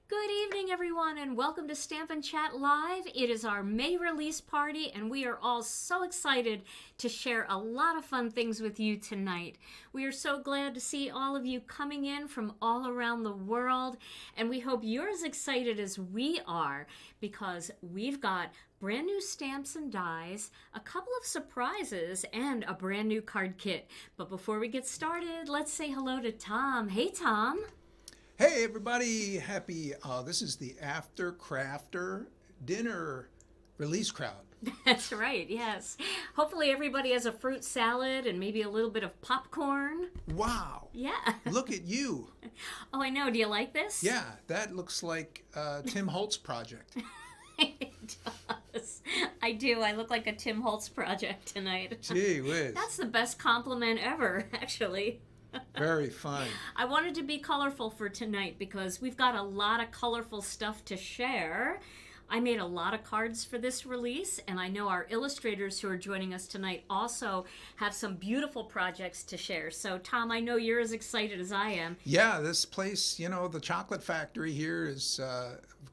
Good evening, everyone, and welcome to Stamp and Chat Live. It is our May release party, and we are all so excited to share a lot of fun things with you tonight. We are so glad to see all of you coming in from all around the world, and we hope you're as excited as we are because we've got brand new stamps and dies, a couple of surprises, and a brand new card kit. But before we get started, let's say hello to Tom. Hey, Tom. Hey everybody, this is the After Crafter Dinner Release Crowd. That's right, yes. Hopefully everybody has a fruit salad and maybe a little bit of popcorn. Wow. Yeah. Look at you. Oh, I know. Do you like this? Yeah, that looks like Tim Holtz project. It does. I do. I look like a Tim Holtz project tonight. Gee whiz. That's the best compliment ever, actually. Very fun. I wanted to be colorful for tonight because we've got a lot of colorful stuff to share. I made a lot of cards for this release, and I know our illustrators who are joining us tonight also have some beautiful projects to share. So, Tom, I know you're as excited as I am. Yeah, this place, the chocolate factory here is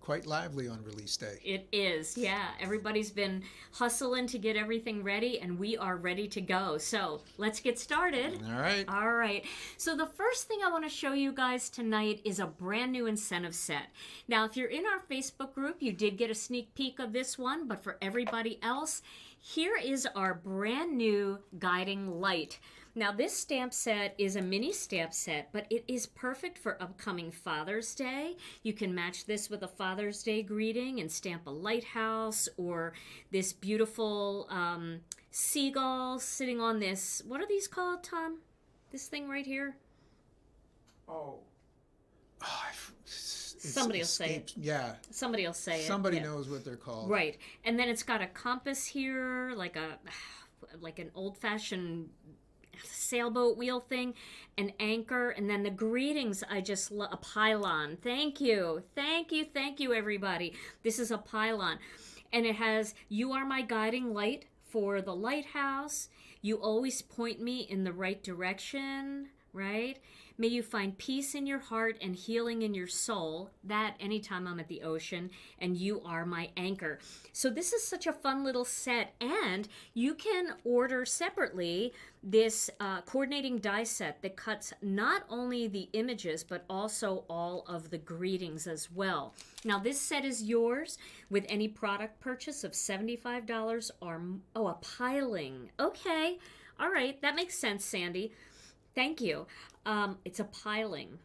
quite lively on release day. It is, yeah. Everybody's been hustling to get everything ready, and we are ready to go. So, let's get started. All right. All right. So, the first thing I want to show you guys tonight is a brand new incentive set. Now, if you're in our Facebook group, you did get a sneak peek of this one, but for everybody else, here is our brand new guiding light. Now, this stamp set is a mini stamp set, but it is perfect for upcoming Father's Day. You can match this with a Father's Day greeting and stamp a lighthouse or this beautiful seagull sitting on this, what are these called, Tom? This thing right here? Somebody will say it. Yeah. Somebody will say it. Somebody knows what they're called. Right. And then it's got a compass here, like an old-fashioned sailboat wheel thing, an anchor, and then the greetings, I just love, a pylon. Thank you. Thank you, everybody. This is a pylon. And it has, "You are my guiding light for the lighthouse. You always point me in the right direction," right? "May you find peace in your heart and healing in your soul." That anytime I'm at the ocean. "And you are my anchor." So this is such a fun little set, and you can order separately this coordinating die set that cuts not only the images but also all of the greetings as well. Now this set is yours with any product purchase of $75 or a piling. Okay, all right, that makes sense, Sandy. Thank you. It's a piling.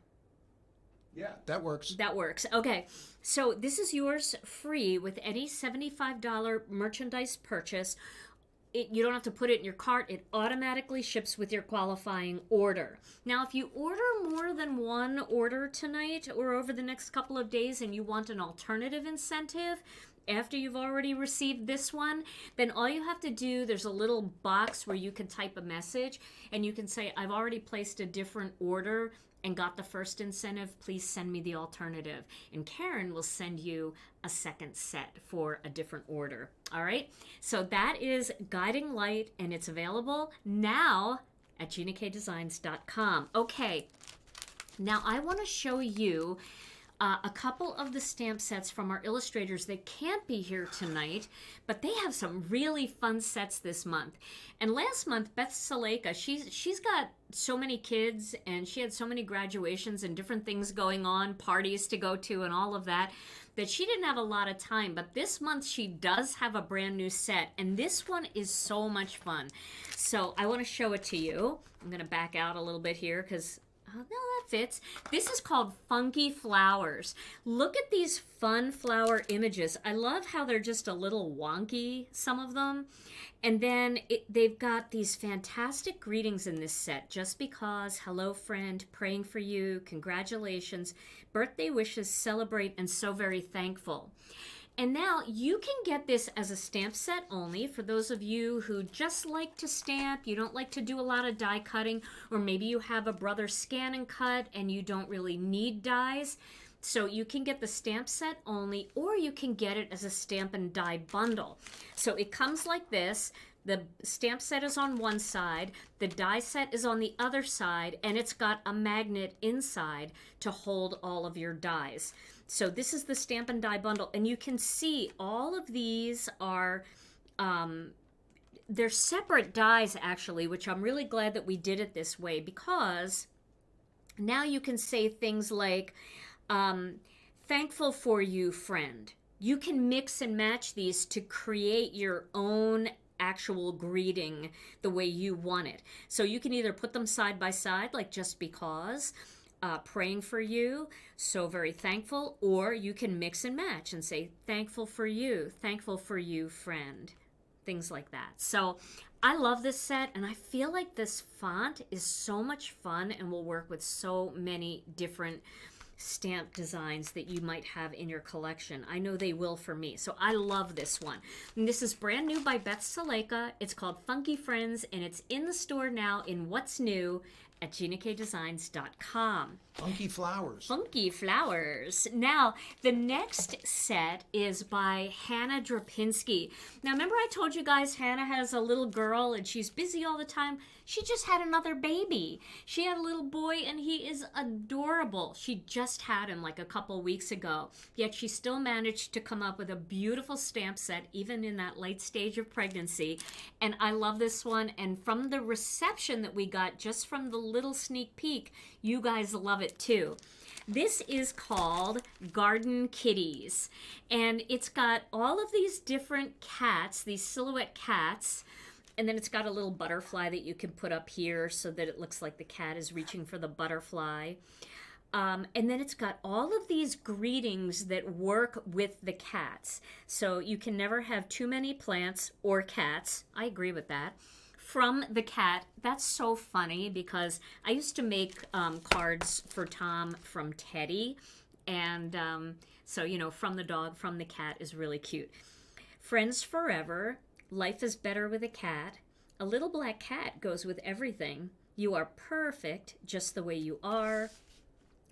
Yeah, that works. That works. Okay. So this is yours free with any $75 merchandise purchase. You don't have to put it in your cart. It automatically ships with your qualifying order. Now, if you order more than one order tonight or over the next couple of days and you want an alternative incentive, after you've already received this one, then all you have to do, there's a little box where you can type a message and you can say, "I've already placed a different order and got the first incentive. Please send me the alternative." And Karen will send you a second set for a different order. All right? So that is Guiding Light, and it's available now at GinaKDesigns.com. Okay. Now I want to show you a couple of the stamp sets from our illustrators that can't be here tonight, but they have some really fun sets this month. And last month, Beth Saleka, she's got so many kids, and she had so many graduations and different things going on, parties to go to and all of that she didn't have a lot of time. But this month, she does have a brand new set, and this one is so much fun. So I want to show it to you. I'm going to back out a little bit here because oh, no, that fits. This is called Funky Flowers. Look at these fun flower images. I love how they're just a little wonky, some of them. And then they've got these fantastic greetings in this set. Just because, hello friend, praying for you, congratulations, birthday wishes, celebrate, and so very thankful. And now you can get this as a stamp set only for those of you who just like to stamp, you don't like to do a lot of die cutting, or maybe you have a brother scan and cut and you don't really need dies. So you can get the stamp set only, or you can get it as a stamp and die bundle. So it comes like this. The stamp set is on one side, the die set is on the other side, and it's got a magnet inside to hold all of your dies. So this is the stamp and die bundle, and you can see all of these are they're separate dies actually, which I'm really glad that we did it this way, because now you can say things like thankful for you, friend. You can mix and match these to create your own actual greeting the way you want it. So you can either put them side by side, like just because, praying for you, so very thankful, or you can mix and match and say thankful for you, friend, things like that. So I love this set, and I feel like this font is so much fun and will work with so many different stamp designs that you might have in your collection. I know they will for me. So I love this one. And this is brand new by Beth Saleka. It's called Funky Friends, and it's in the store now in What's New at GinaKDesigns.com. Funky flowers. Funky flowers. Now, the next set is by Hannah Drapinski. Now, remember I told you guys Hannah has a little girl and she's busy all the time? She just had another baby. She had a little boy and he is adorable. She just had him like a couple weeks ago. Yet she still managed to come up with a beautiful stamp set even in that late stage of pregnancy. And I love this one. And from the reception that we got just from the little sneak peek, you guys love it too. This is called Garden Kitties, and it's got all of these different cats, these silhouette cats, and then it's got a little butterfly that you can put up here so that it looks like the cat is reaching for the butterfly. And then it's got all of these greetings that work with the cats. So you can never have too many plants or cats. I agree with that. From the cat. That's so funny because I used to make cards for Tom from Teddy. And so, you know, from the dog, from the cat is really cute. Friends forever. Life is better with a cat. A little black cat goes with everything. You are perfect just the way you are.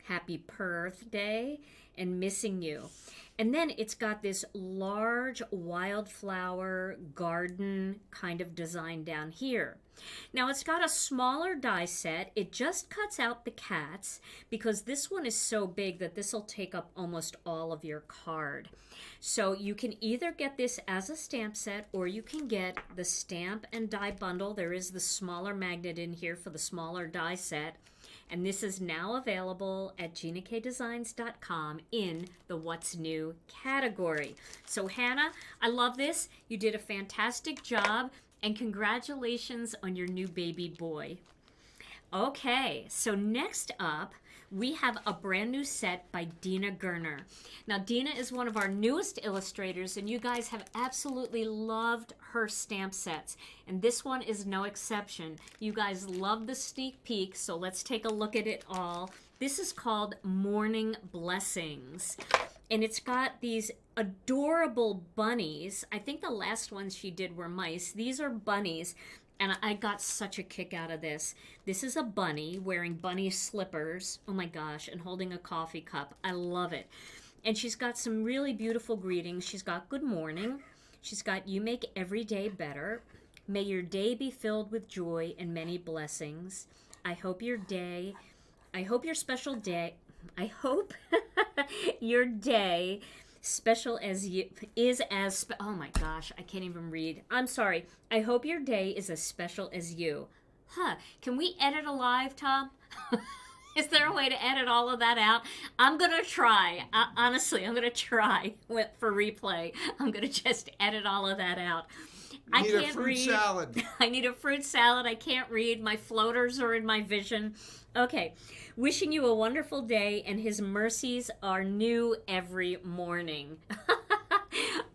Happy birthday and missing you. And then it's got this large wildflower garden kind of design down here. Now it's got a smaller die set. It just cuts out the cats because this one is so big that this will take up almost all of your card. So you can either get this as a stamp set or you can get the stamp and die bundle. There is the smaller magnet in here for the smaller die set. And this is now available at GinaKDesigns.com in the What's New category. So Hannah, I love this. You did a fantastic job, and congratulations on your new baby boy. Okay, so next up, we have a brand new set by Dina Gerner. Now, Dina is one of our newest illustrators, and you guys have absolutely loved her stamp sets. And this one is no exception. You guys love the sneak peek, so let's take a look at it all. This is called Morning Blessings. And it's got these adorable bunnies. I think the last ones she did were mice. These are bunnies. And I got such a kick out of this. This is a bunny wearing bunny slippers. Oh my gosh, and holding a coffee cup. I love it. And she's got some really beautiful greetings. She's got good morning. She's got you make every day better. May your day be filled with joy and many blessings. I hope your special day, I hope your day special as you is as oh my gosh, I can't even read. I'm sorry. I hope your day is as special as you. Can we edit a live, Tom? Is there a way to edit all of that out? I'm gonna try. Honestly, I'm gonna try for replay. I'm gonna just edit all of that out. I need can't a fruit read. salad. I need a fruit salad. I can't read. My floaters are in my vision. Okay. Wishing you a wonderful day, and his mercies are new every morning.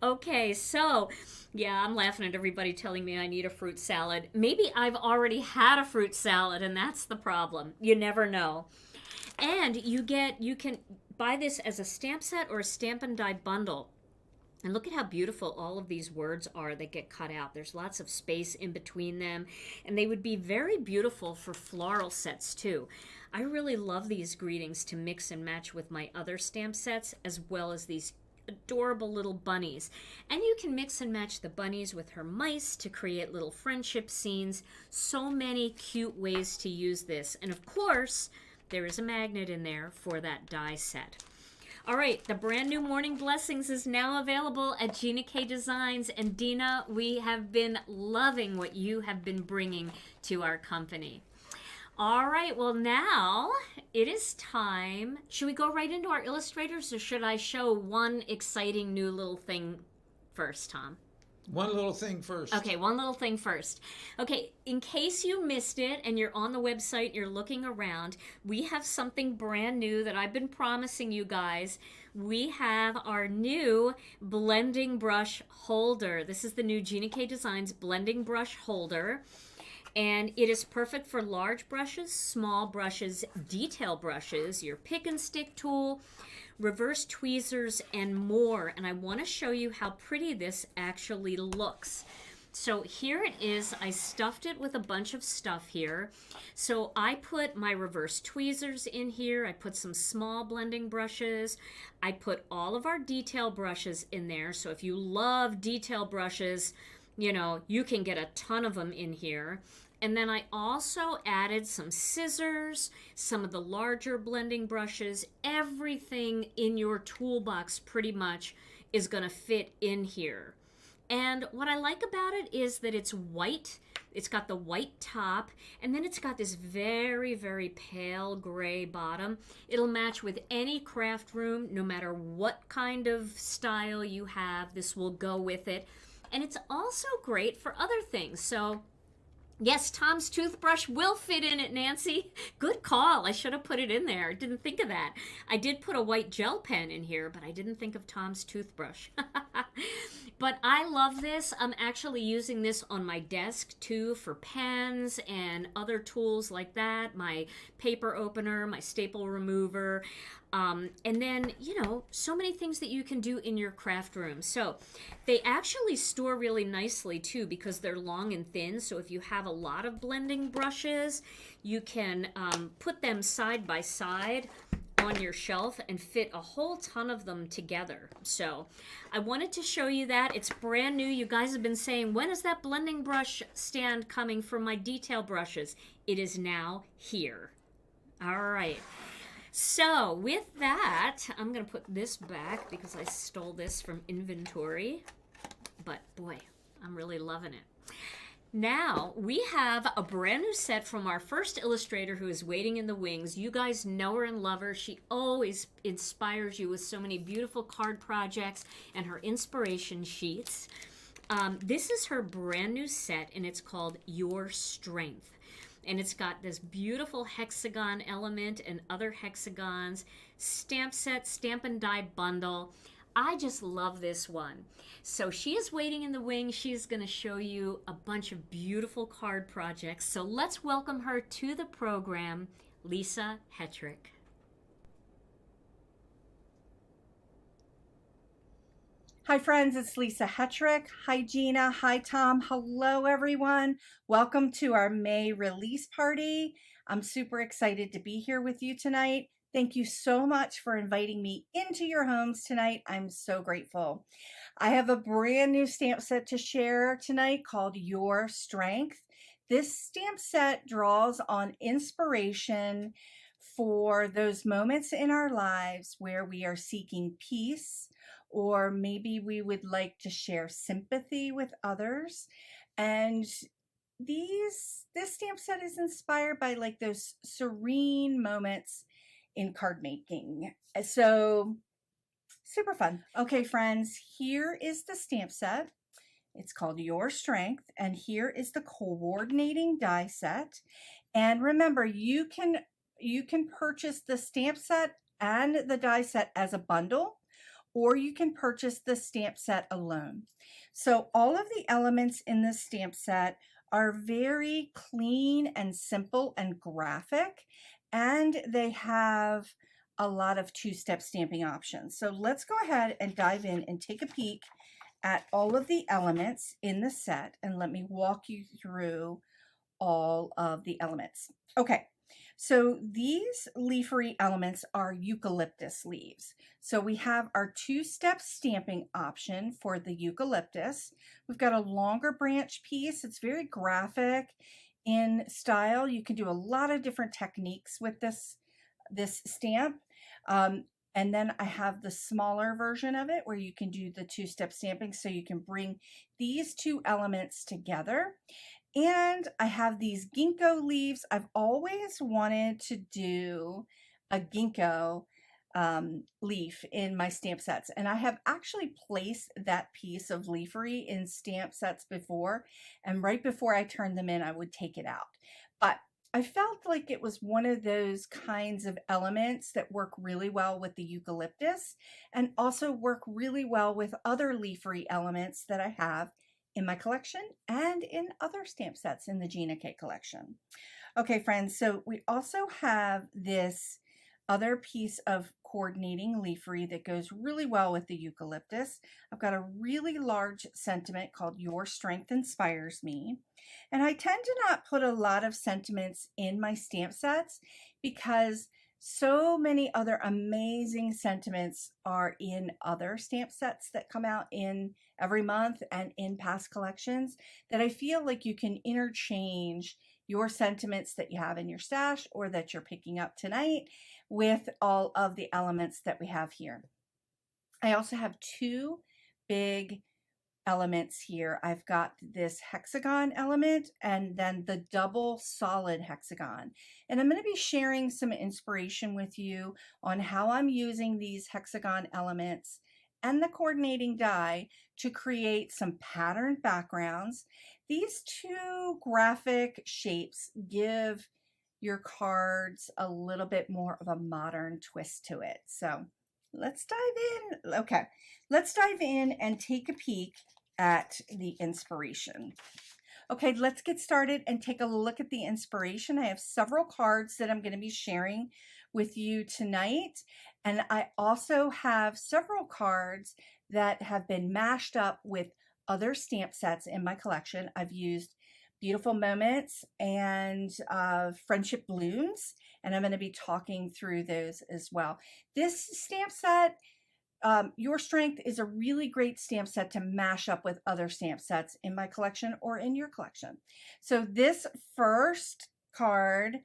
Okay, so, yeah, I'm laughing at everybody telling me I need a fruit salad. Maybe I've already had a fruit salad, and that's the problem. You never know. And you can buy this as a stamp set or a stamp and die bundle. And look at how beautiful all of these words are that get cut out. There's lots of space in between them. And they would be very beautiful for floral sets too. I really love these greetings to mix and match with my other stamp sets, as well as these adorable little bunnies. And you can mix and match the bunnies with her mice to create little friendship scenes. So many cute ways to use this. And of course, there is a magnet in there for that die set. All right, the brand new Morning Blessings is now available at Gina K Designs. And Dina, we have been loving what you have been bringing to our company. All right, well now it is time. Should we go right into our illustrators, or should I show one exciting new little thing first, Tom? One little thing first. Okay, one little thing first. Okay, in case you missed it and you're on the website, you're looking around, we have something brand new that I've been promising you guys. We have our new blending brush holder. This is the new Gina K Designs blending brush holder. And it is perfect for large brushes, small brushes, detail brushes, your pick and stick tool, reverse tweezers, and more. And I want to show you how pretty this actually looks. So here it is. I stuffed it with a bunch of stuff here. So I put my reverse tweezers in here. I put some small blending brushes. I put all of our detail brushes in there. So if you love detail brushes, you know, you can get a ton of them in here. And then I also added some scissors, some of the larger blending brushes. Everything in your toolbox pretty much is going to fit in here. And what I like about it is that it's white. It's got the white top, and then it's got this very, very pale gray bottom. It'll match with any craft room, no matter what kind of style you have. This will go with it. And it's also great for other things. So yes, Tom's toothbrush will fit in it, Nancy. Good call. I should have put it in there. Didn't think of that. I did put a white gel pen in here, but I didn't think of Tom's toothbrush. But I love this. I'm actually using this on my desk too for pens and other tools like that. My paper opener, my staple remover. And then, you know, so many things that you can do in your craft room. So they actually store really nicely too because they're long and thin. So if you have a lot of blending brushes, you can put them side by side on your shelf and fit a whole ton of them together. So I wanted to show you that. It's brand new. You guys have been saying, when is that blending brush stand coming for my detail brushes? It is now here. All right. So with that, I'm going to put this back because I stole this from inventory. But boy, I'm really loving it. Now, we have a brand new set from our first illustrator who is waiting in the wings. You guys know her and love her. She always inspires you with so many beautiful card projects and her inspiration sheets. This is her brand new set, and it's called Your Strength. And it's got this beautiful hexagon element and other hexagons, stamp set, stamp and die bundle. I just love this one. So she is waiting in the wings. She's going to show you a bunch of beautiful card projects. So let's welcome her to the program, Lisa Hetrick. Hi friends, it's Lisa Hetrick. Hi Gina, hi Tom, hello everyone. Welcome to our May release party. I'm super excited to be here with you tonight. Thank you so much for inviting me into your homes tonight. I'm so grateful. I have a brand new stamp set to share tonight called Your Strength. This stamp set draws on inspiration for those moments in our lives where we are seeking peace, or maybe we would like to share sympathy with others. And this stamp set is inspired by like those serene moments in card making. So super fun. Okay, friends, here is the stamp set. It's called Your Strength, and here is the coordinating die set. And remember, you can purchase the stamp set and the die set as a bundle, or you can purchase the stamp set alone. So all of the elements in the stamp set are very clean and simple and graphic, and they have a lot of two-step stamping options. So let's go ahead and dive in and take a peek at all of the elements in the set, and let me walk you through all of the elements. Okay, So these leafery elements are eucalyptus leaves. So we have our two-step stamping option for the eucalyptus. We've got a longer branch piece. It's very graphic in style. You can do a lot of different techniques with this stamp. And then I have the smaller version of it where you can do the two-step stamping, so you can bring these two elements together. And I have these ginkgo leaves. I've always wanted to do a ginkgo leaf in my stamp sets, and I have actually placed that piece of leafery in stamp sets before, and right before I turned them in, I would take it out. But I felt like it was one of those kinds of elements that work really well with the eucalyptus and also work really well with other leafery elements that I have in my collection and in other stamp sets in the Gina K collection. Okay, friends, so we also have this other piece of coordinating leafery that goes really well with the eucalyptus. I've got a really large sentiment called Your Strength Inspires Me. And I tend to not put a lot of sentiments in my stamp sets because so many other amazing sentiments are in other stamp sets that come out in every month and in past collections that I feel like you can interchange your sentiments that you have in your stash or that you're picking up tonight with all of the elements that we have here. I also have two big elements here. I've got this hexagon element and then the double solid hexagon. And I'm going to be sharing some inspiration with you on how I'm using these hexagon elements and the coordinating die to create some patterned backgrounds. These two graphic shapes give your cards a little bit more of a modern twist to it. So let's dive in. Okay, let's dive in and take a peek at the inspiration. Okay, let's get started and take a look at the inspiration. I have several cards that I'm going to be sharing with you tonight. And I also have several cards that have been mashed up with other stamp sets in my collection. I've used Beautiful Moments and Friendship Blooms, and I'm going to be talking through those as well. This stamp set, Your Strength, is a really great stamp set to mash up with other stamp sets in my collection or in your collection. So this first card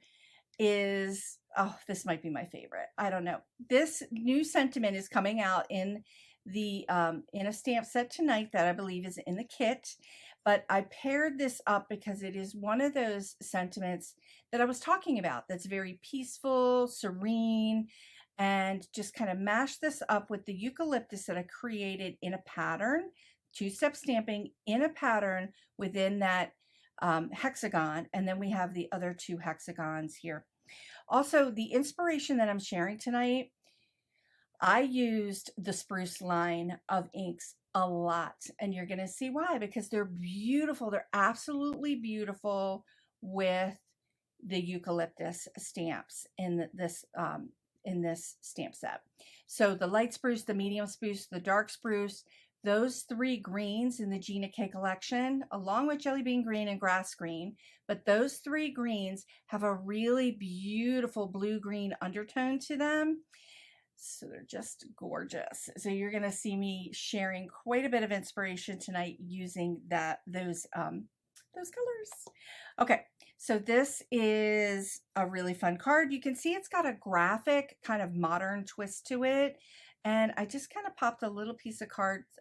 is, oh, this might be my favorite. I don't know. This new sentiment is coming out in the in a stamp set tonight that I believe is in the kit, but I paired this up because it is one of those sentiments that I was talking about that's very peaceful, serene, and just kind of mash this up with the eucalyptus that I created in a pattern, two-step stamping in a pattern within that hexagon, and then we have the other two hexagons here. Also, the inspiration that I'm sharing tonight, I used the spruce line of inks a lot, and you're going to see why, because they're beautiful. They're absolutely beautiful with the eucalyptus stamps in this stamp set. So the light spruce, the medium spruce, the dark spruce, those three greens in the Gina K collection, along with jelly bean green and grass green, but those three greens have a really beautiful blue-green undertone to them. So they're just gorgeous. So you're going to see me sharing quite a bit of inspiration tonight using those colors. Okay, so this is a really fun card. You can see it's got a graphic kind of modern twist to it. And I just kind of popped a little piece of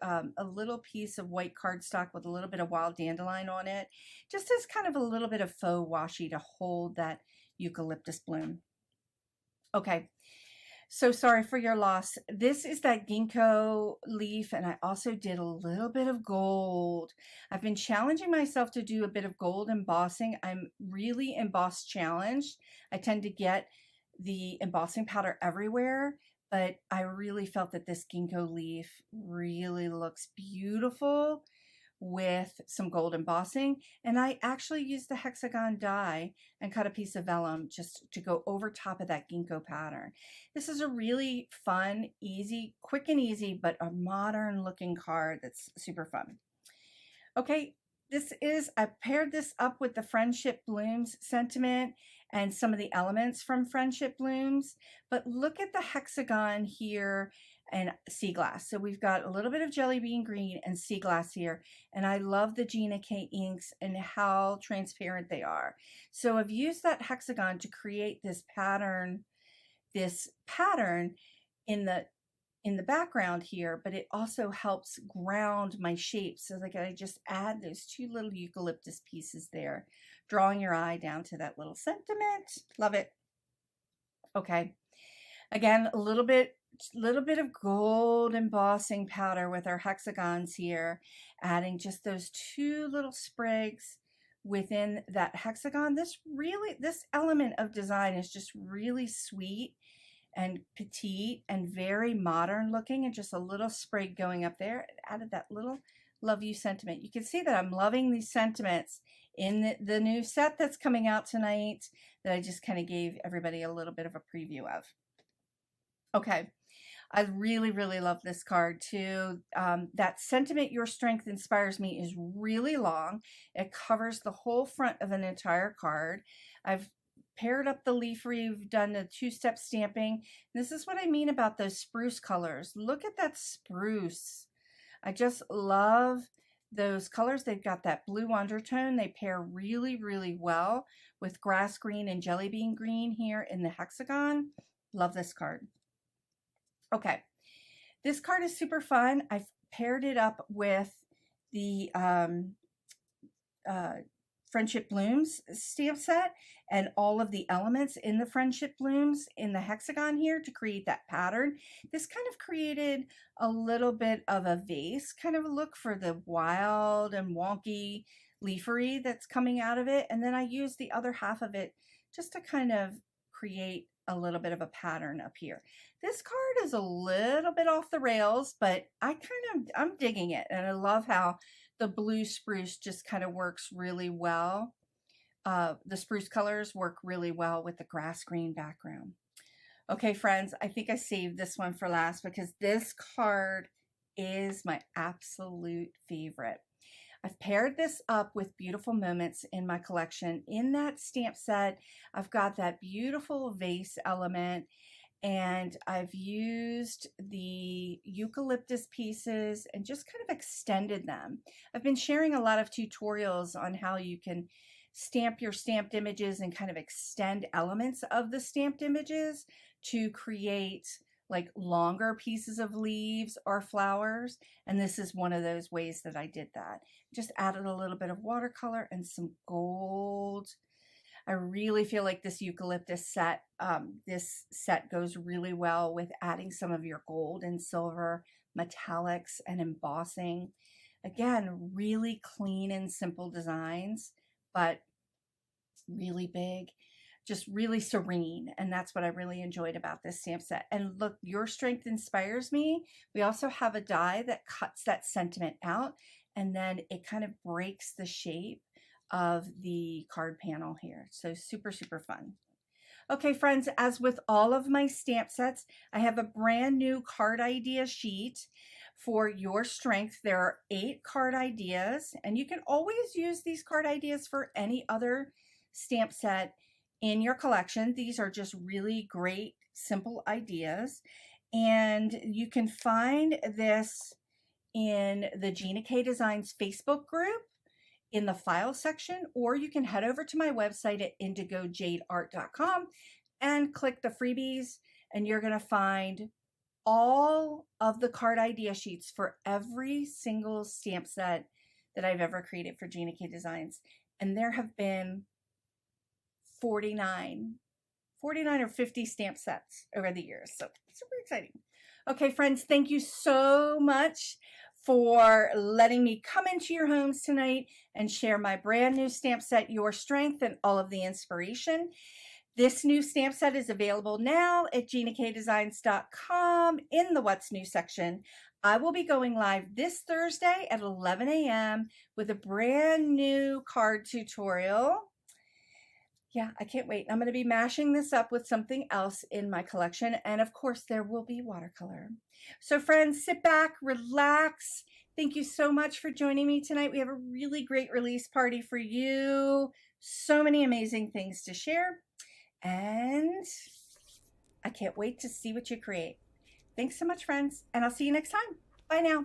a little piece of white cardstock with a little bit of wild dandelion on it, just as kind of a little bit of faux washi to hold that eucalyptus bloom. Okay, so sorry for your loss. This is that ginkgo leaf, and I also did a little bit of gold. I've been challenging myself to do a bit of gold embossing. I'm really emboss challenged. I tend to get the embossing powder everywhere, but I really felt that this ginkgo leaf really looks beautiful with some gold embossing. And I actually used the hexagon die and cut a piece of vellum just to go over top of that ginkgo pattern. This is a really fun, easy, quick and easy, but a modern looking card that's super fun. Okay, I paired this up with the Friendship Blooms sentiment, and some of the elements from Friendship Blooms. But look at the hexagon here and sea glass. So we've got a little bit of jelly bean green and sea glass here. And I love the Gina K inks and how transparent they are. So I've used that hexagon to create this pattern in the background here, but it also helps ground my shapes. So like I just add those two little eucalyptus pieces there, drawing your eye down to that little sentiment. Love it. Okay. Again, a little bit of gold embossing powder with our hexagons here, adding just those two little sprigs within that hexagon. This element of design is just really sweet and petite and very modern looking, and just a little sprig going up there. It added that little love you sentiment. You can see that I'm loving these sentiments in the new set that's coming out tonight that I just kind of gave everybody a little bit of a preview of. Okay, I really, really love this card too. That sentiment, your strength inspires me, is really long. It covers the whole front of an entire card. I've paired up the leafery, we've done the two-step stamping. This is what I mean about those spruce colors. Look at that spruce. I just love those colors. They've got that blue undertone. They pair really, really well with grass green and jelly bean green here in the hexagon. Love this card. Okay, this card is super fun. I've paired it up with the Friendship Blooms stamp set and all of the elements in the Friendship Blooms in the hexagon here to create that pattern. This kind of created a little bit of a vase kind of a look for the wild and wonky leafery that's coming out of it. And then I used the other half of it just to kind of create a little bit of a pattern up here. This card is a little bit off the rails, but I'm digging it. And I love how the blue spruce just kind of works really well. The spruce colors work really well with the grass green background. Okay, friends, I think I saved this one for last because this card is my absolute favorite. I've paired this up with Beautiful Moments in my collection. In that stamp set, I've got that beautiful vase element, and I've used the eucalyptus pieces and just kind of extended them. I've been sharing a lot of tutorials on how you can stamp your stamped images and kind of extend elements of the stamped images to create like longer pieces of leaves or flowers. And this is one of those ways that I did that. Just added a little bit of watercolor and some gold. I really feel like this eucalyptus set, this set goes really well with adding some of your gold and silver metallics and embossing. Again, really clean and simple designs, but really big, just really serene. And that's what I really enjoyed about this stamp set. And look, Your Strength Inspires Me. We also have a die that cuts that sentiment out, and then it kind of breaks the shape of the card panel here. So super, super fun. Okay, friends, as with all of my stamp sets, I have a brand new card idea sheet for Your Strength. There are 8 card ideas, and you can always use these card ideas for any other stamp set in your collection. These are just really great, simple ideas. And you can find this in the Gina K Designs Facebook group in the file section, or you can head over to my website at indigojadeart.com and click the freebies, and you're going to find all of the card idea sheets for every single stamp set that I've ever created for Gina K Designs. And there have been 49 or 50 stamp sets over the years. So super exciting. Okay, friends, thank you so much for letting me come into your homes tonight and share my brand new stamp set, Your Strength, and all of the inspiration. This new stamp set is available now at ginakdesigns.com in the What's New section. I will be going live this Thursday at 11 a.m. with a brand new card tutorial. Yeah, I can't wait. I'm going to be mashing this up with something else in my collection. And of course, there will be watercolor. So friends, sit back, relax. Thank you so much for joining me tonight. We have a really great release party for you. So many amazing things to share. And I can't wait to see what you create. Thanks so much, friends, and I'll see you next time. Bye now.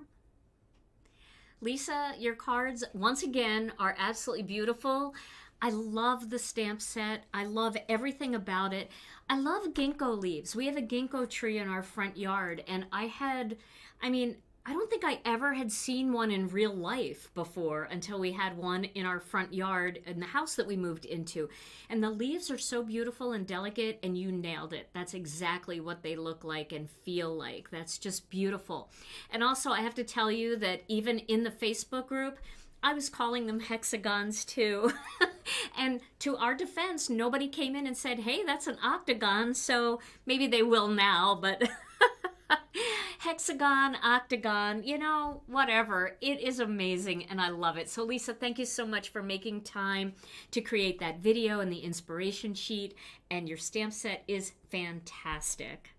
Lisa, your cards, once again, are absolutely beautiful. I love the stamp set. I love everything about it. I love ginkgo leaves. We have a ginkgo tree in our front yard, and I don't think I ever had seen one in real life before until we had one in our front yard in the house that we moved into. And the leaves are so beautiful and delicate, and you nailed it. That's exactly what they look like and feel like. That's just beautiful. And also, I have to tell you that even in the Facebook group, I was calling them hexagons too. And to our defense, nobody came in and said, hey, that's an octagon, so maybe they will now, but hexagon, octagon, whatever. It is amazing and I love it. So Lisa, thank you so much for making time to create that video and the inspiration sheet, and your stamp set is fantastic.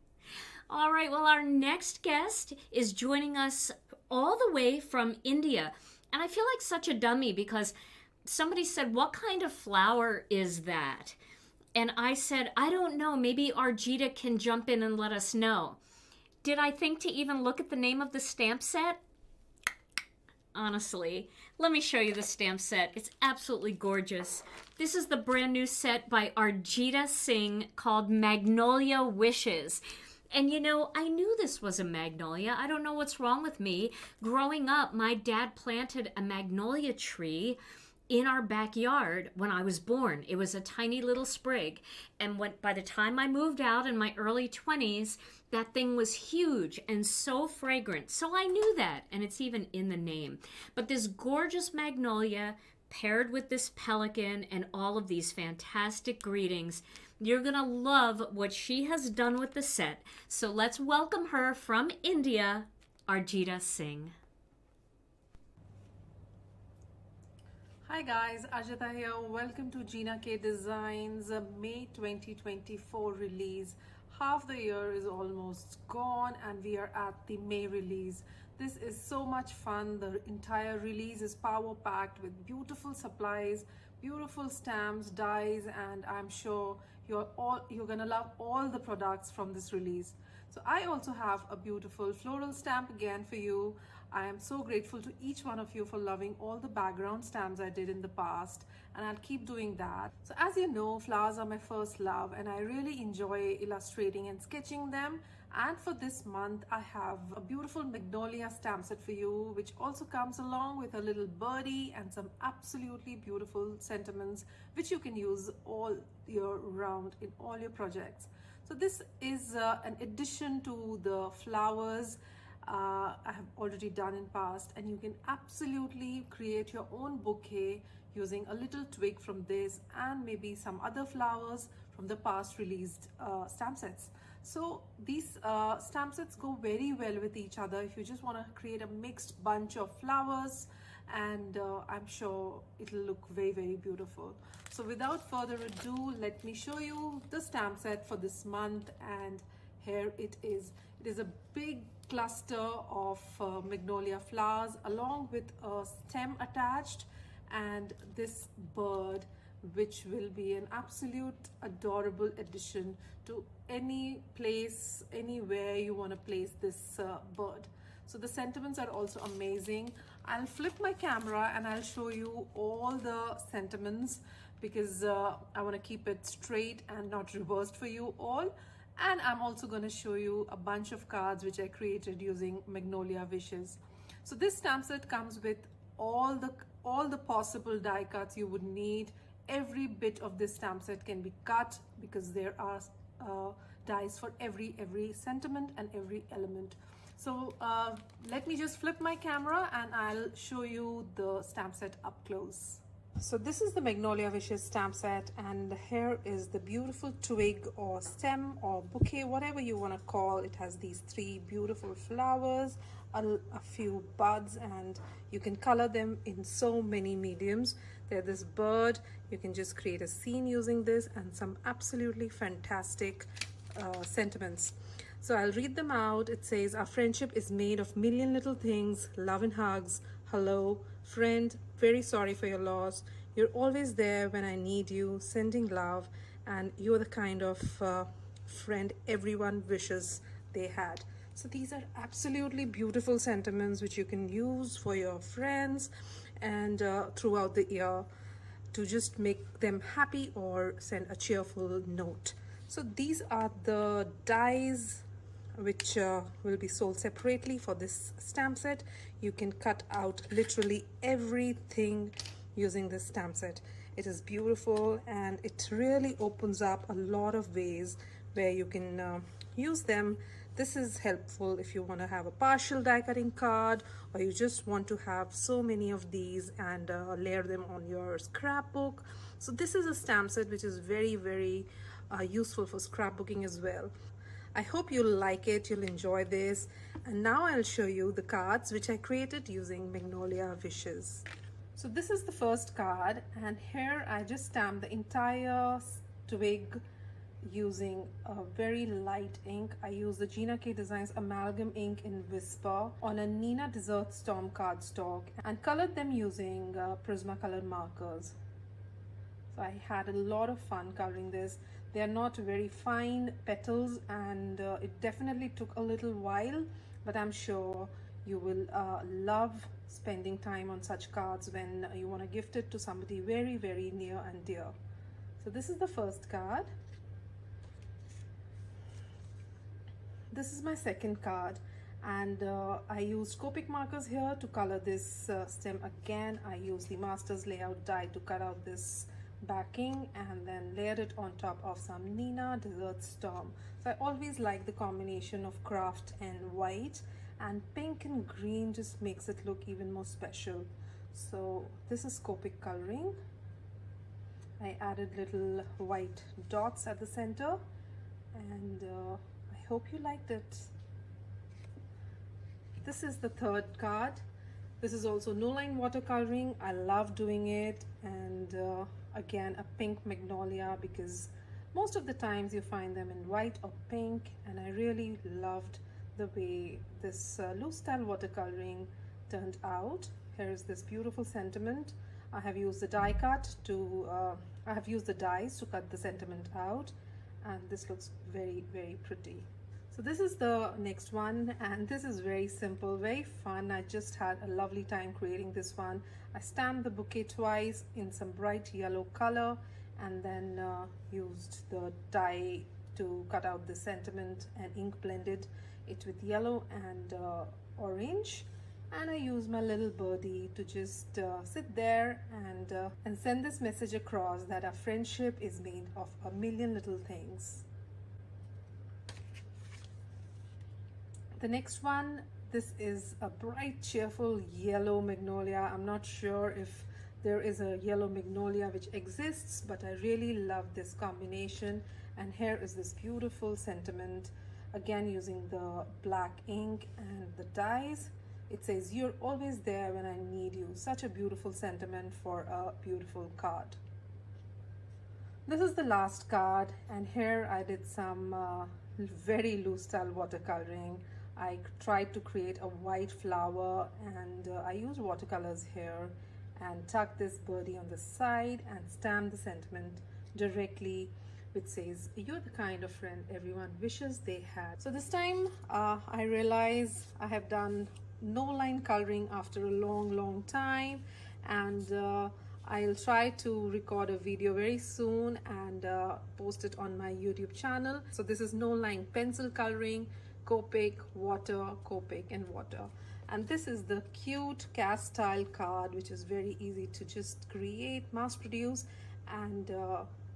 All right, well, our next guest is joining us all the way from India. And I feel like such a dummy because somebody said, what kind of flower is that? And I said, I don't know. Maybe Arjita can jump in and let us know. Did I think to even look at the name of the stamp set? Honestly, let me show you the stamp set. It's absolutely gorgeous. This is the brand new set by Arjita Singh called Magnolia Wishes. And I knew this was a magnolia. I don't know what's wrong with me. Growing up, my dad planted a magnolia tree in our backyard when I was born. It was a tiny little sprig. And by the time I moved out in my early 20s, that thing was huge and so fragrant. So I knew that, and it's even in the name. But this gorgeous magnolia paired with this pelican and all of these fantastic greetings, you're gonna love what she has done with the set. So let's welcome her from India, Arjita Singh. Hi guys, Arjita here. Welcome to Gina K Designs May 2024 release. Half the year is almost gone and we are at the May release. This is so much fun. The entire release is power packed with beautiful supplies, beautiful stamps, dies, and I'm sure you're gonna love all the products from this release. So I also have a beautiful floral stamp again for you. I am so grateful to each one of you for loving all the background stamps I did in the past, and I'll keep doing that. So as you know, flowers are my first love and I really enjoy illustrating and sketching them. And for this month, I have a beautiful Magnolia stamp set for you, which also comes along with a little birdie and some absolutely beautiful sentiments, which you can use all year round in all your projects. So this is an addition to the flowers I have already done in past, and you can absolutely create your own bouquet using a little twig from this and maybe some other flowers from the past released stamp sets. So these stamp sets go very well with each other if you just want to create a mixed bunch of flowers, and I'm sure it'll look very, very beautiful. So without further ado, let me show you the stamp set for this month, and here it is. It is a big cluster of magnolia flowers along with a stem attached and this bird, which will be an absolute adorable addition to any place, anywhere you want to place this bird. So the sentiments are also amazing. I'll flip my camera and I'll show you all the sentiments because I want to keep it straight and not reversed for you all. And I'm also going to show you a bunch of cards which I created using Magnolia Wishes. So this stamp set comes with all the possible die cuts you would need. Every bit of this stamp set can be cut because there are dies for every sentiment and every element. So let me just flip my camera and I'll show you the stamp set up close. So this is the Magnolia Wishes stamp set, and here is the beautiful twig or stem or bouquet, whatever you want to call. It has these three beautiful flowers, a few buds, and you can color them in so many mediums. There's this bird, you can just create a scene using this, and some absolutely fantastic sentiments. So I'll read them out. It says, our friendship is made of million little things, love and hugs, hello, friend, very sorry for your loss. You're always there when I need you, sending love. and you're the kind of friend everyone wishes they had. So these are absolutely beautiful sentiments which you can use for your friends and throughout the year to just make them happy or send a cheerful note. So these are the dies which will be sold separately for this stamp set. You can cut out literally everything using this stamp set. It is beautiful and it really opens up a lot of ways where you can use them. This is helpful if you want to have a partial die cutting card, or you just want to have so many of these and layer them on your scrapbook. So this is a stamp set which is very useful for scrapbooking as well. I hope you'll like it, you'll enjoy this. And now I'll show you the cards which I created using Magnolia Wishes. So this is the first card, and here I just stamped the entire twig using a very light ink. I used the Gina K Designs Amalgam ink in Whisper on a Nina Desert Storm cardstock and colored them using Prismacolor markers. So I had a lot of fun coloring this. They are not very fine petals, and it definitely took a little while, but I'm sure you will love spending time on such cards when you want to gift it to somebody very near and dear. So this is the first card. This is my second card, and I used Copic markers here to color this stem again. I used the Masters Layout die to cut out this backing and then layered it on top of some Nina Desert Storm. So I always like the combination of craft and white, and pink and green just makes it look even more special. So this is Copic coloring. I added little white dots at the center, and I hope you liked it. This is the third card. This is also no line watercoloring. I love doing it, and again a pink magnolia, because most of the times you find them in white or pink, and I really loved the way this loose style watercoloring turned out. Here is this beautiful sentiment. I have used the die cut to I have used the dies to cut the sentiment out, and this looks very pretty. So this is the next one, and this is very simple, very fun. I just had a lovely time creating this one. I stamped the bouquet twice in some bright yellow color, and then used the die to cut out the sentiment and ink blended it with yellow and orange. And I used my little birdie to just sit there and send this message across that our friendship is made of a million little things. The next one, this is a bright cheerful yellow magnolia. I'm not sure if there is a yellow magnolia which exists, but I really love this combination. And here is this beautiful sentiment, again using the black ink and the dies. It says, "You're always there when I need you." Such a beautiful sentiment for a beautiful card. This is the last card, and here I did some very loose style watercoloring. I tried to create a white flower, and I used watercolors here and tucked this birdie on the side and stamped the sentiment directly, which says, "You're the kind of friend everyone wishes they had." So this time I realize I have done no line coloring after a long time, and I'll try to record a video very soon and post it on my YouTube channel. So this is no line pencil coloring, Copic, water, Copic and water. And this is the cute cast style card, which is very easy to just create, mass produce, and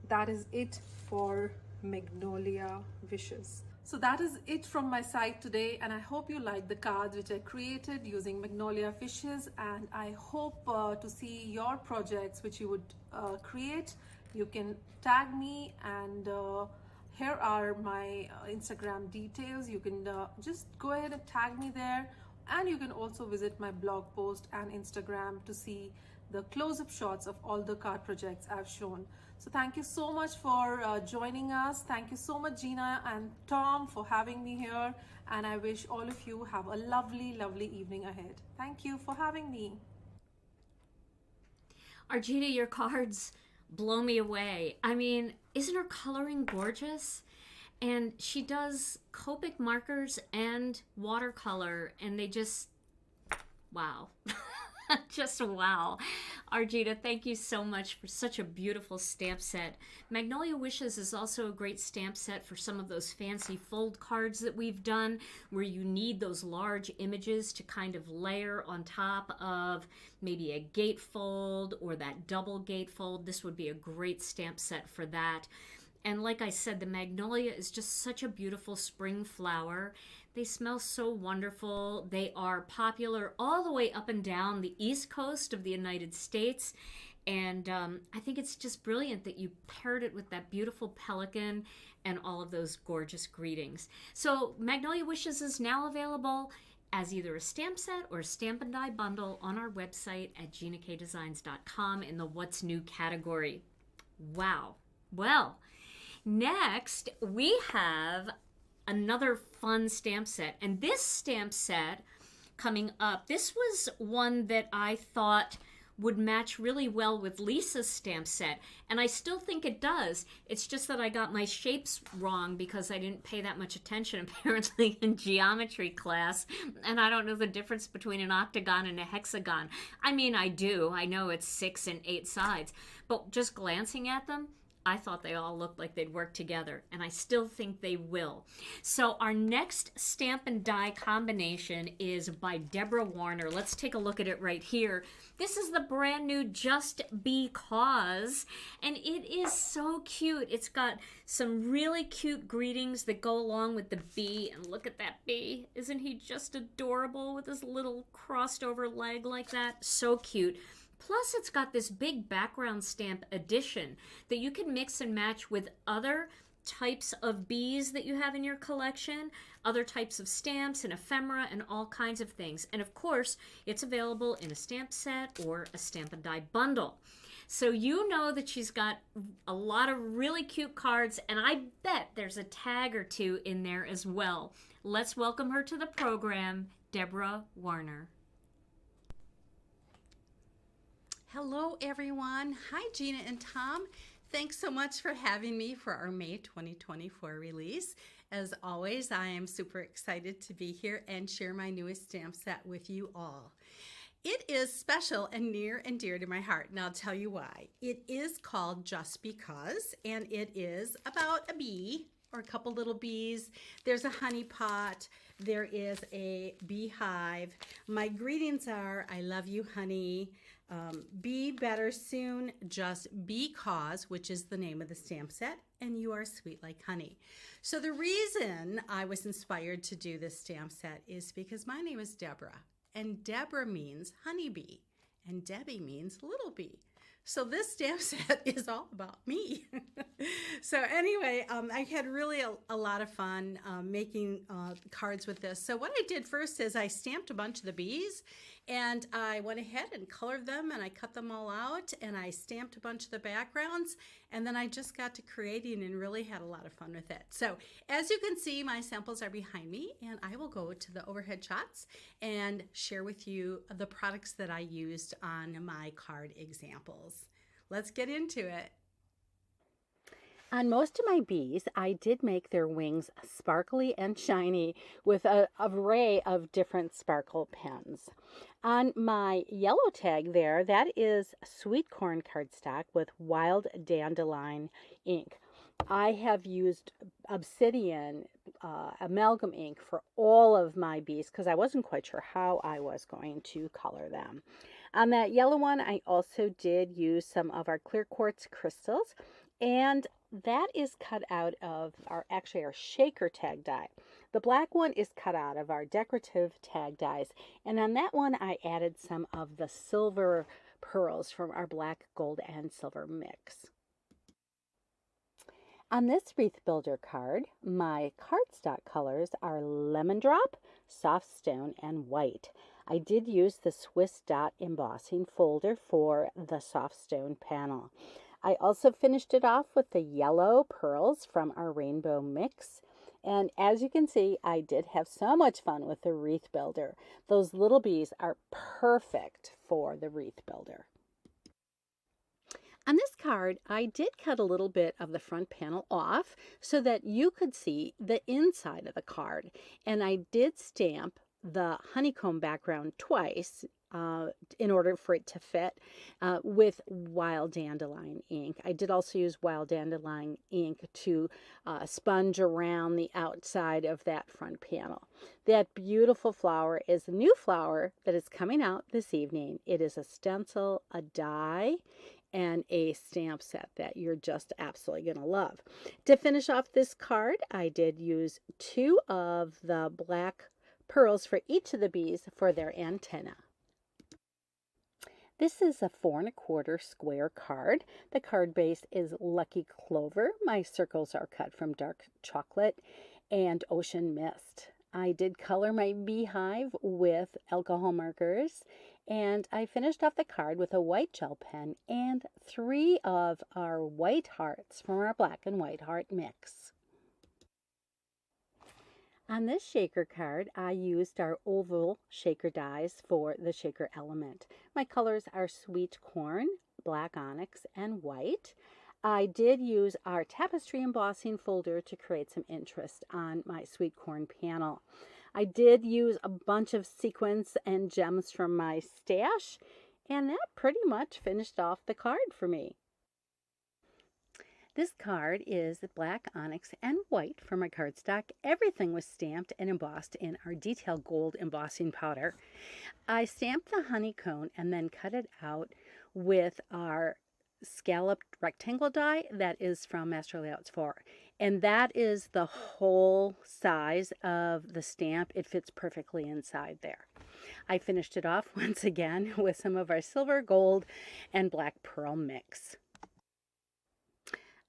that is it for Magnolia Wishes. So that is it from my side today, and I hope you like the cards which I created using Magnolia Wishes, and I hope to see your projects which you would create. You can tag me, and here are my Instagram details. You can just go ahead and tag me there, and you can also visit my blog post and Instagram to see the close-up shots of all the card projects I've shown. So thank you so much for joining us. Thank you so much, Gina and Tom, for having me here, and I wish all of you have a lovely evening ahead. Thank you for having me. Argina, your cards blow me away. I mean, isn't her coloring gorgeous? And she does Copic markers and watercolor, and they just, wow. Just wow. Argita, thank you so much for such a beautiful stamp set. Magnolia Wishes is also a great stamp set for some of those fancy fold cards that we've done, where you need those large images to kind of layer on top of maybe a gatefold or that double gatefold. This would be a great stamp set for that. And like I said, the Magnolia is just such a beautiful spring flower. They smell so wonderful. They are popular all the way up and down the East Coast of the United States. And I think it's just brilliant that you paired it with that beautiful pelican and all of those gorgeous greetings. So Magnolia Wishes is now available as either a stamp set or a stamp and die bundle on our website at ginakdesigns.com in the What's New category. Wow. Well, next we have another fun stamp set. And this stamp set coming up, this was one that I thought would match really well with Lisa's stamp set. And I still think it does. It's just that I got my shapes wrong because I didn't pay that much attention apparently in geometry class. And I don't know the difference between an octagon and a hexagon. I mean, I do. I know it's 6 and 8 sides. But just glancing at them, I thought they all looked like they'd work together, and I still think they will. So our next stamp and die combination is by Deborah Warner. Let's take a look at it right here. This is the brand new Just Because, and it is so cute. It's got some really cute greetings that go along with the bee, and look at that bee. Isn't he just adorable with his little crossed over leg like that? So cute. Plus, it's got this big background stamp addition that you can mix and match with other types of bees that you have in your collection, other types of stamps and ephemera and all kinds of things. And of course, it's available in a stamp set or a stamp and die bundle. So you know that she's got a lot of really cute cards, and I bet there's a tag or two in there as well. Let's welcome her to the program, Deborah Warner. Hello everyone. Hi Gina and Tom. Thanks so much for having me for our May 2024 release. As always, I am super excited to be here and share my newest stamp set with you all. It is special and near and dear to my heart, and I'll tell you why. It is called Just Because, and it is about a bee or a couple little bees. There's a honey pot. There is a beehive. My greetings are, I love you, honey. Be better soon, just because, which is the name of the stamp set, and you are sweet like honey. So the reason I was inspired to do this stamp set is because my name is Deborah, and Deborah means honeybee, and Debbie means little bee. So this stamp set is all about me. So anyway, I had really a lot of fun making cards with this. So what I did first is I stamped a bunch of the bees, and I went ahead and colored them, and I cut them all out, and I stamped a bunch of the backgrounds, and then I just got to creating and really had a lot of fun with it. So as you can see, my samples are behind me, and I will go to the overhead shots and share with you the products that I used on my card examples. Let's get into it. On most of my bees, I did make their wings sparkly and shiny with an array of different sparkle pens. On my yellow tag there, that is sweet corn cardstock with wild dandelion ink. I have used obsidian amalgam ink for all of my bees because I wasn't quite sure how I was going to color them. On that yellow one, I also did use some of our clear quartz crystals, and that is cut out of our shaker tag die. The black one is cut out of our decorative tag dies, and on that one I added some of the silver pearls from our black, gold, and silver mix. On this wreath builder card, my cardstock colors are lemon drop, soft stone, and white. I did use the Swiss dot embossing folder for the soft stone panel. I also finished it off with the yellow pearls from our rainbow mix. And as you can see, I did have so much fun with the wreath builder. Those little bees are perfect for the wreath builder. On this card, I did cut a little bit of the front panel off so that you could see the inside of the card. And I did stamp the honeycomb background twice in order for it to fit with wild dandelion ink. I did also use wild dandelion ink to sponge around the outside of that front panel. That beautiful flower is a new flower that is coming out this evening. It is a stencil, a die, and a stamp set that you're just absolutely going to love. To finish off this card, I did use 2 of the black pearls for each of the bees for their antenna. This is a 4 1/4 square card. The card base is Lucky Clover. My circles are cut from dark chocolate and ocean mist. I did color my beehive with alcohol markers, and I finished off the card with a white gel pen and 3 of our white hearts from our black and white heart mix. On this shaker card, I used our oval shaker dies for the shaker element. My colors are sweet corn, black onyx, and white. I did use our tapestry embossing folder to create some interest on my sweet corn panel. I did use a bunch of sequins and gems from my stash, and that pretty much finished off the card for me. This card is black onyx and white for my cardstock. Everything was stamped and embossed in our detail gold embossing powder. I stamped the honeycomb and then cut it out with our scalloped rectangle die that is from Master Layouts 4. And that is the whole size of the stamp. It fits perfectly inside there. I finished it off once again with some of our silver, gold, and black pearl mix.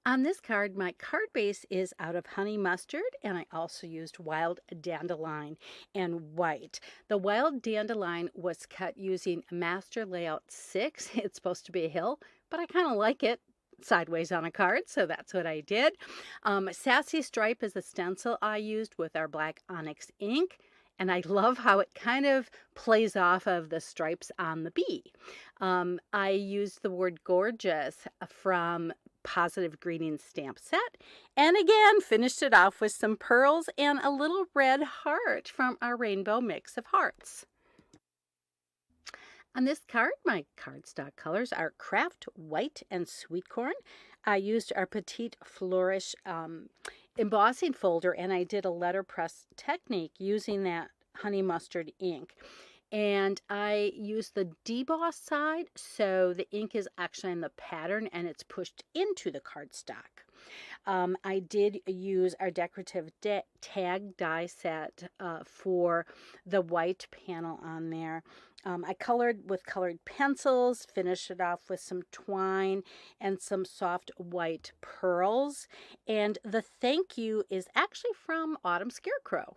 On this card, my card base is out of honey mustard, and I also used wild dandelion and white. The wild dandelion was cut using Master Layout 6. It's supposed to be a hill, but I kind of like it sideways on a card, so that's what I did. Sassy Stripe is a stencil I used with our black onyx ink, and I love how it kind of plays off of the stripes on the bee. I used the word gorgeous from Positive Greetings stamp set, and again finished it off with some pearls and a little red heart from our rainbow mix of hearts. On this card, my cardstock colors are Craft White and Sweet Corn. I used our Petite Flourish embossing folder, and I did a letterpress technique using that honey mustard ink. And I used the deboss side, so the ink is actually in the pattern and it's pushed into the cardstock. I did use our decorative tag die set for the white panel on there. I colored with colored pencils, finished it off with some twine and some soft white pearls. And the thank you is actually from Autumn Scarecrow.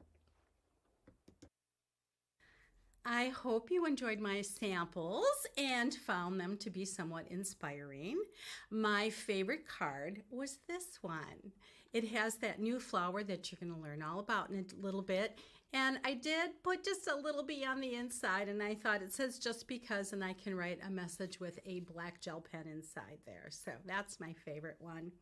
I hope you enjoyed my samples and found them to be somewhat inspiring. My favorite card was this one. It has that new flower that you're going to learn all about in a little bit. And I did put just a little bee on the inside, and I thought it says just because, and I can write a message with a black gel pen inside there. So that's my favorite one.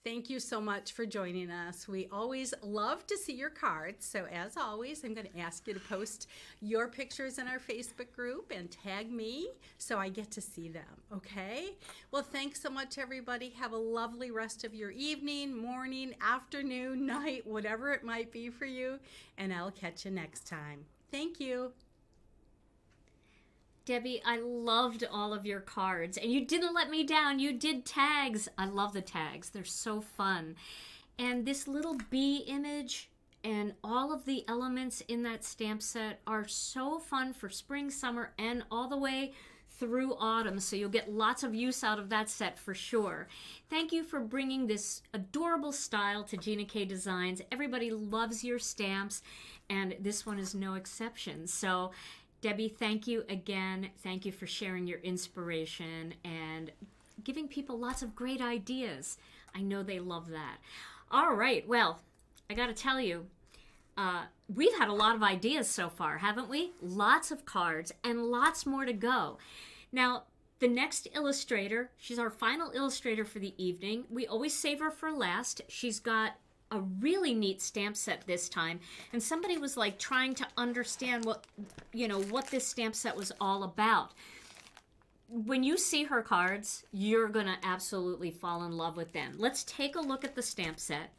Thank you so much for joining us. We always love to see your cards. So as always, I'm going to ask you to post your pictures in our Facebook group and tag me so I get to see them, okay? Well, thanks so much, everybody. Have a lovely rest of your evening, morning, afternoon, night, whatever it might be for you. And I'll catch you next time. Thank you. Debbie, I loved all of your cards, and you didn't let me down. You did tags. I love the tags. They're so fun. And this little bee image and all of the elements in that stamp set are so fun for spring, summer, and all the way through autumn, so you'll get lots of use out of that set for sure. Thank you for bringing this adorable style to Gina K Designs. Everybody loves your stamps, and this one is no exception. So Debbie, thank you again. Thank you for sharing your inspiration and giving people lots of great ideas. I know they love that. All right, well, I got to tell you, we've had a lot of ideas so far, haven't we? Lots of cards and lots more to go. Now, The next illustrator, she's our final illustrator for the evening. We always save her for last. She's got a really neat stamp set this time, and somebody was like trying to understand what this stamp set was all about. When you see her cards, you're gonna absolutely fall in love with them. Let's take a look at the stamp set.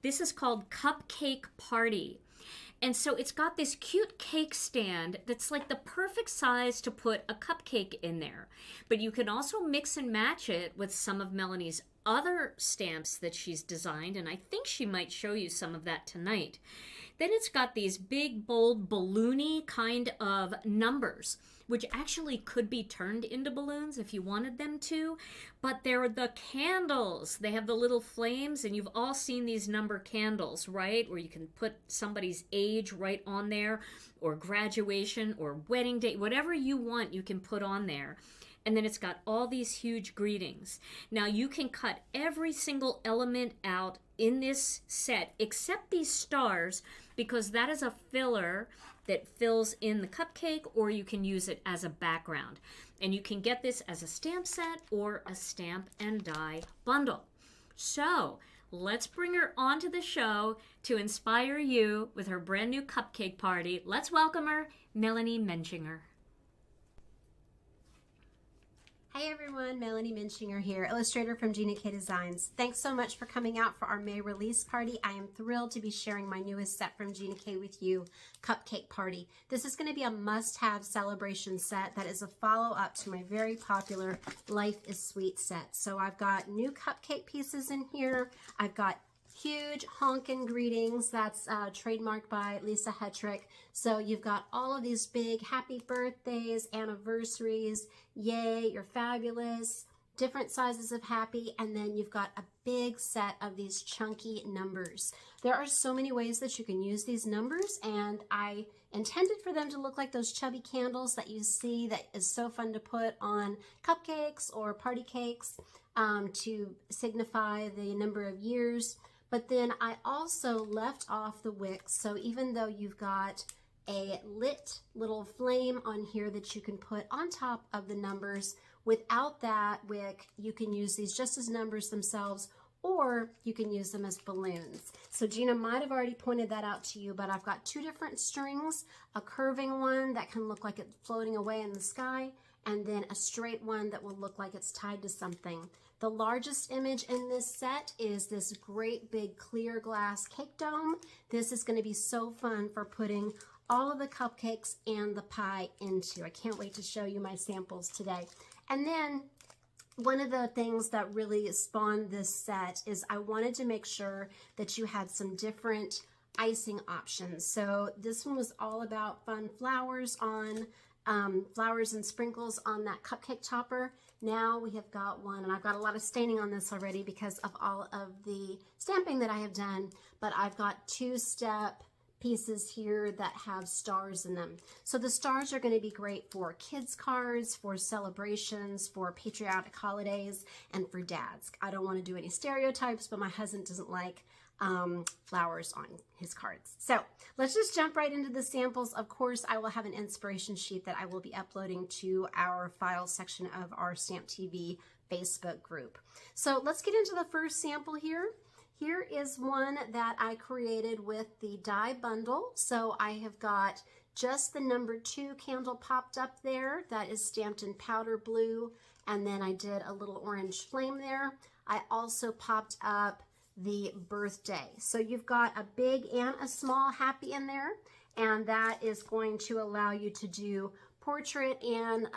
This is called Cupcake Party. And so it's got this cute cake stand that's like the perfect size to put a cupcake in there. But you can also mix and match it with some of Melanie's other stamps that she's designed, and I think she might show you some of that tonight. Then it's got these big, bold, balloony kind of numbers, which actually could be turned into balloons if you wanted them to, but they're the candles. They have the little flames, and you've all seen these number candles, right? Where you can put somebody's age right on there, or graduation, or wedding date, whatever you want you can put on there. And then it's got all these huge greetings. Now you can cut every single element out in this set except these stars, because that is a filler that fills in the cupcake, or you can use it as a background. And you can get this as a stamp set or a stamp and die bundle. So let's bring her onto the show to inspire you with her brand new cupcake party. Let's welcome her, Melanie Menchinger. Hi everyone, Melanie Menchinger here, illustrator from Gina K Designs. Thanks so much for coming out for our May release party. I am thrilled to be sharing my newest set from Gina K with you, Cupcake Party. This is going to be a must-have celebration set that is a follow-up to my very popular Life is Sweet set. So I've got new cupcake pieces in here. I've got huge honkin' greetings. That's trademarked by Lisa Hetrick. So you've got all of these big happy birthdays, anniversaries, yay, you're fabulous, different sizes of happy, and then you've got a big set of these chunky numbers. There are so many ways that you can use these numbers, and I intended for them to look like those chubby candles that you see that is so fun to put on cupcakes or party cakes to signify the number of years. But then I also left off the wicks, so even though you've got a lit little flame on here that you can put on top of the numbers, without that wick, you can use these just as numbers themselves, or you can use them as balloons. So Gina might have already pointed that out to you, but I've got two different strings, a curving one that can look like it's floating away in the sky, and then a straight one that will look like it's tied to something. The largest image in this set is this great big clear glass cake dome. This is going to be so fun for putting all of the cupcakes and the pie into. I can't wait to show you my samples today. And then one of the things that really spawned this set is I wanted to make sure that you had some different icing options. So this one was all about fun flowers on flowers and sprinkles on that cupcake topper. Now we have got one, and I've got a lot of staining on this already because of all of the stamping that I have done, but I've got two-step pieces here that have stars in them. So the stars are going to be great for kids cards, for celebrations, for patriotic holidays, and for dads. I don't want to do any stereotypes, but my husband doesn't like flowers on his cards. So let's just jump right into the samples. Of course, I will have an inspiration sheet that I will be uploading to our files section of our Stamp TV Facebook group. So let's get into the first sample here. Here is one that I created with the die bundle. So I have got just the number 2 candle popped up there that is stamped in powder blue, and then I did a little orange flame there. I also popped up the birthday. So you've got a big and a small happy in there, and that is going to allow you to do portrait and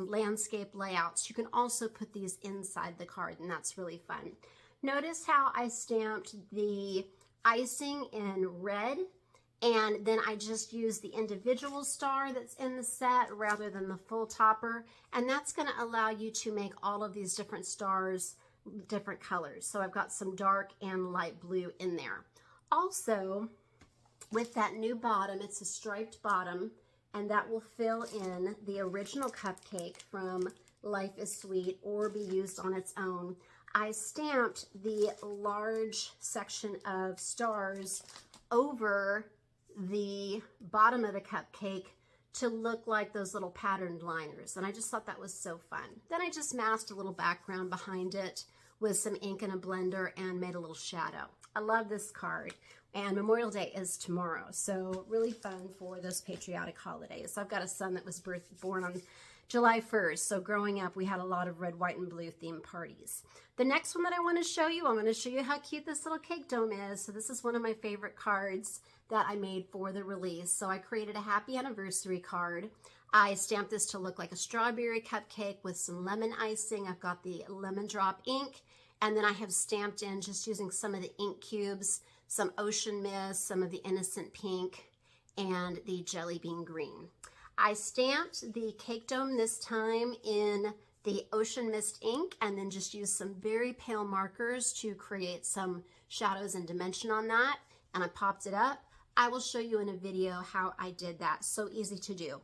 landscape layouts. You can also put these inside the card, and that's really fun. Notice how I stamped the icing in red, and then I just used the individual star that's in the set rather than the full topper, and that's going to allow you to make all of these different stars different colors. So I've got some dark and light blue in there. Also, with that new bottom, it's a striped bottom, and that will fill in the original cupcake from Life is Sweet or be used on its own. I stamped the large section of stars over the bottom of the cupcake to look like those little patterned liners. And I just thought that was so fun. Then I just masked a little background behind it with some ink in a blender and made a little shadow. I love this card. And Memorial Day is tomorrow, so really fun for those patriotic holidays. I've got a son that was born on July 1st, so growing up we had a lot of red, white, and blue themed parties. The next one that I want to show you, I'm going to show you how cute this little cake dome is. So this is one of my favorite cards that I made for the release. So I created a happy anniversary card. I stamped this to look like a strawberry cupcake with some lemon icing. I've got the lemon drop ink, and then I have stamped in, just using some of the ink cubes, some ocean mist, some of the innocent pink, and the jelly bean green. I stamped the cake dome this time in the ocean mist ink, and then just used some very pale markers to create some shadows and dimension on that, and I popped it up. I will show you in a video how I did that. So easy to do.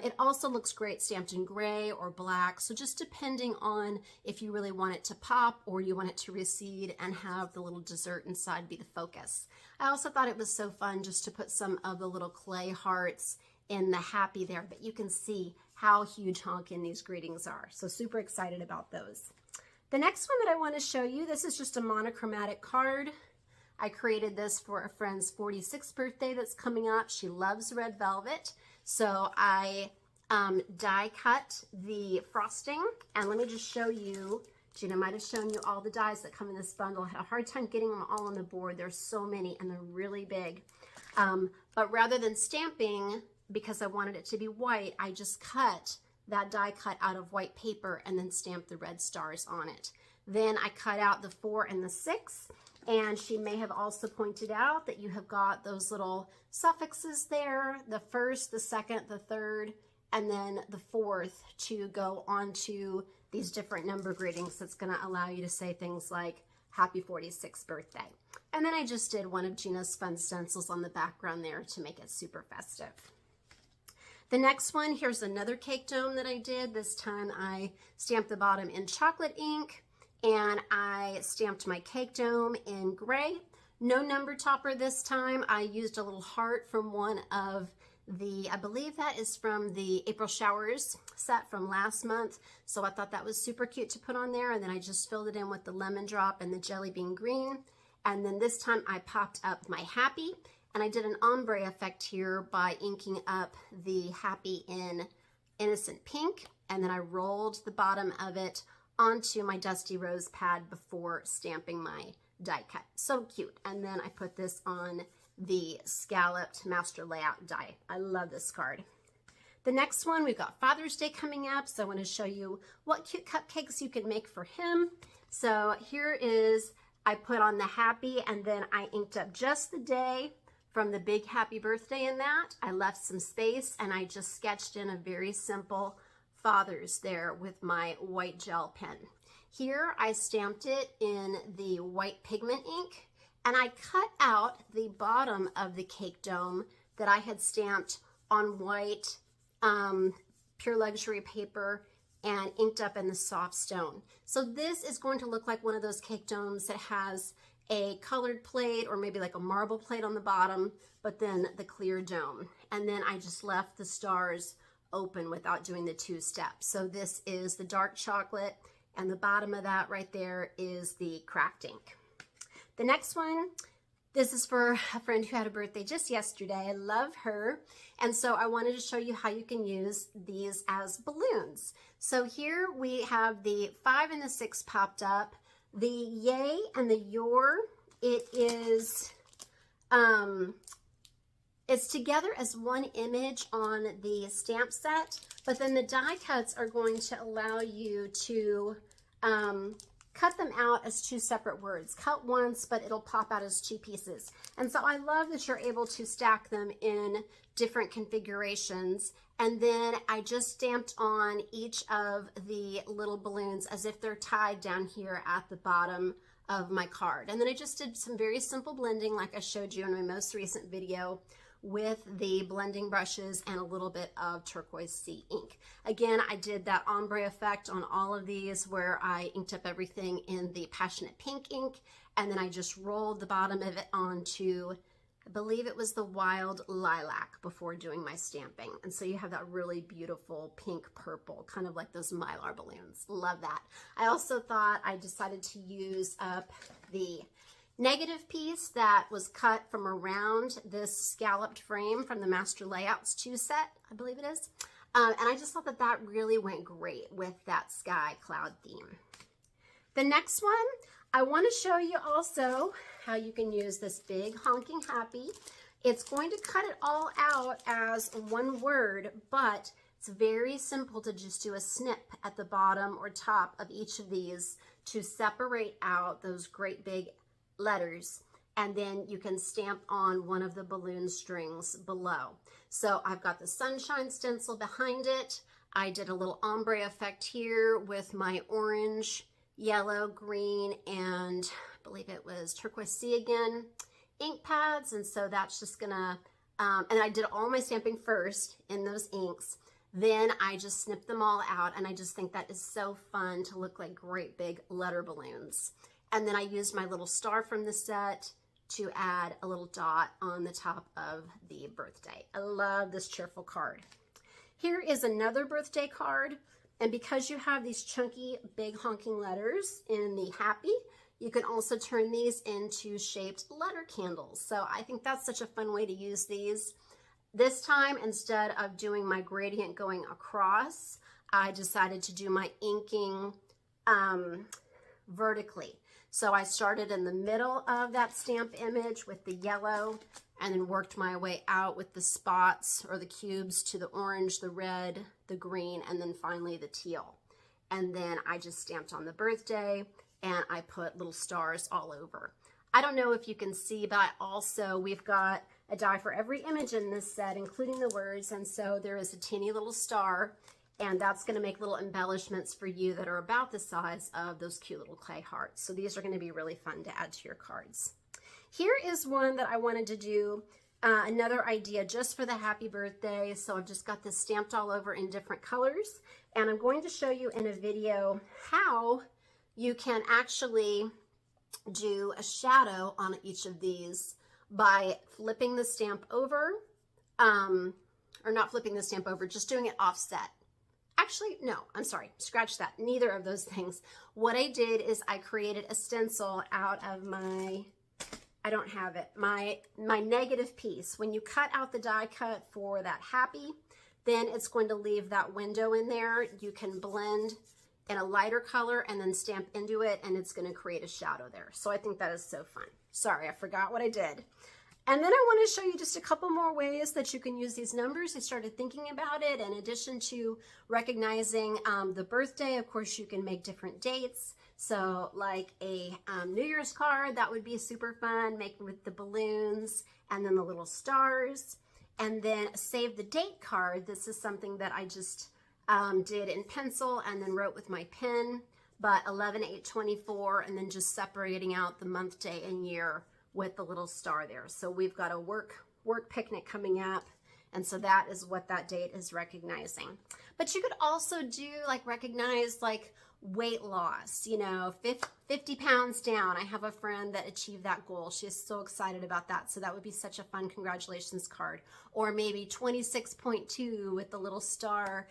It also looks great stamped in gray or black, so just depending on if you really want it to pop or you want it to recede and have the little dessert inside be the focus. I also thought it was so fun just to put some of the little clay hearts in the happy there, but you can see how huge honkin' these greetings are. So super excited about those. The next one that I want to show you, this is just a monochromatic card. I created this for a friend's 46th birthday that's coming up. She loves red velvet. So I die cut the frosting, and let me just show you, Gina might have shown you all the dies that come in this bundle. I had a hard time getting them all on the board. There's so many and they're really big. But rather than stamping, because I wanted it to be white, I just cut that die cut out of white paper and then stamped the red stars on it. Then I cut out the 4 and the 6, and she may have also pointed out that you have got those little suffixes there, the 1st, the 2nd, the 3rd, and then the 4th to go onto these different number greetings. That's going to allow you to say things like happy 46th birthday. And then I just did one of Gina's fun stencils on the background there to make it super festive. The next one, here's another cake dome that I did. This time I stamped the bottom in chocolate ink, and I stamped my cake dome in gray. No number topper this time. I used a little heart from one of the, I believe that is from the April Showers set from last month. So I thought that was super cute to put on there. And then I just filled it in with the lemon drop and the jelly bean green. And then this time I popped up my happy, and I did an ombre effect here by inking up the happy in innocent pink. And then I rolled the bottom of it onto my Dusty Rose pad before stamping my die cut. So cute. And then I put this on the scalloped master layout die. I love this card. The next one, we've got Father's Day coming up, so I want to show you what cute cupcakes you can make for him. So here is, I put on the happy, and then I inked up just the day from the big happy birthday in that. I left some space, and I just sketched in a very simple Father's there with my white gel pen. Here I stamped it in the white pigment ink, and I cut out the bottom of the cake dome that I had stamped on white pure luxury paper and inked up in the soft stone. So this is going to look like one of those cake domes that has a colored plate or maybe like a marble plate on the bottom, but then the clear dome. And then I just left the stars open without doing the 2 steps. So this is the dark chocolate, and the bottom of that right there is the cracked ink. The next one, this is for a friend who had a birthday just yesterday. I love her. And so I wanted to show you how you can use these as balloons. So here we have the 5 and the 6 popped up. The yay and the your, it is, it's together as one image on the stamp set, but then the die cuts are going to allow you to cut them out as 2 separate words. Cut once, but it'll pop out as 2 pieces. And so I love that you're able to stack them in different configurations. And then I just stamped on each of the little balloons as if they're tied down here at the bottom of my card. And then I just did some very simple blending like I showed you in my most recent video with the blending brushes and a little bit of turquoise sea ink. Again, I did that ombre effect on all of these where I inked up everything in the passionate pink ink, and then I just rolled the bottom of it onto I believe it was the Wild Lilac before doing my stamping. And so you have that really beautiful pink purple, kind of like those Mylar balloons. Love that. I also thought I decided to use up the negative piece that was cut from around this scalloped frame from the Master Layouts 2 set, I believe it is. And I just thought that that really went great with that sky cloud theme. The next one, I want to show you also how you can use this big honking happy. It's going to cut it all out as one word, but it's very simple to just do a snip at the bottom or top of each of these to separate out those great big letters, and then you can stamp on one of the balloon strings below. So I've got the sunshine stencil behind it. I did a little ombre effect here with my orange, yellow, green, and I believe it was turquoise sea again, ink pads. And so that's just gonna, and I did all my stamping first in those inks. Then I just snipped them all out, and I just think that is so fun to look like great big letter balloons. And then I used my little star from the set to add a little dot on the top of the birthday. I love this cheerful card. Here is another birthday card. And because you have these chunky, big honking letters in the happy, you can also turn these into shaped letter candles. So I think that's such a fun way to use these. This time, instead of doing my gradient going across, I decided to do my inking vertically. So I started in the middle of that stamp image with the yellow and then worked my way out with the spots or the cubes to the orange, the red, the green, and then finally the teal. And then I just stamped on the birthday and I put little stars all over. I don't know if you can see, but also we've got a die for every image in this set, including the words. And so there is a teeny little star, and that's going to make little embellishments for you that are about the size of those cute little clay hearts. So these are going to be really fun to add to your cards. Here is one that I wanted to do, another idea just for the happy birthday. So I've just got this stamped all over in different colors, and I'm going to show you in a video how you can actually do a shadow on each of these by flipping the stamp over, or not flipping the stamp over, just doing it offset. Actually, no, I'm sorry, scratch that, neither of those things. What I did is I created a stencil out of my, I don't have it, my negative piece. When you cut out the die cut for that happy, then it's going to leave that window in there. You can blend in a lighter color and then stamp into it, and it's going to create a shadow there. So I think that is so fun. Sorry, I forgot what I did. And then I want to show you just a couple more ways that you can use these numbers. I started thinking about it. In addition to recognizing the birthday, of course, you can make different dates. So like a New Year's card, that would be super fun, making with the balloons and then the little stars. And then a save the date card. This is something that I just did in pencil and then wrote with my pen, but 11/8/24, and then just separating out the month, day, and year with the little star there. So we've got a work picnic coming up, and so that is what that date is recognizing. But you could also do recognize weight loss, 50 pounds down. I have a friend that achieved that goal. She is so excited about that. So that would be such a fun congratulations card. Or maybe 26.2 with the little star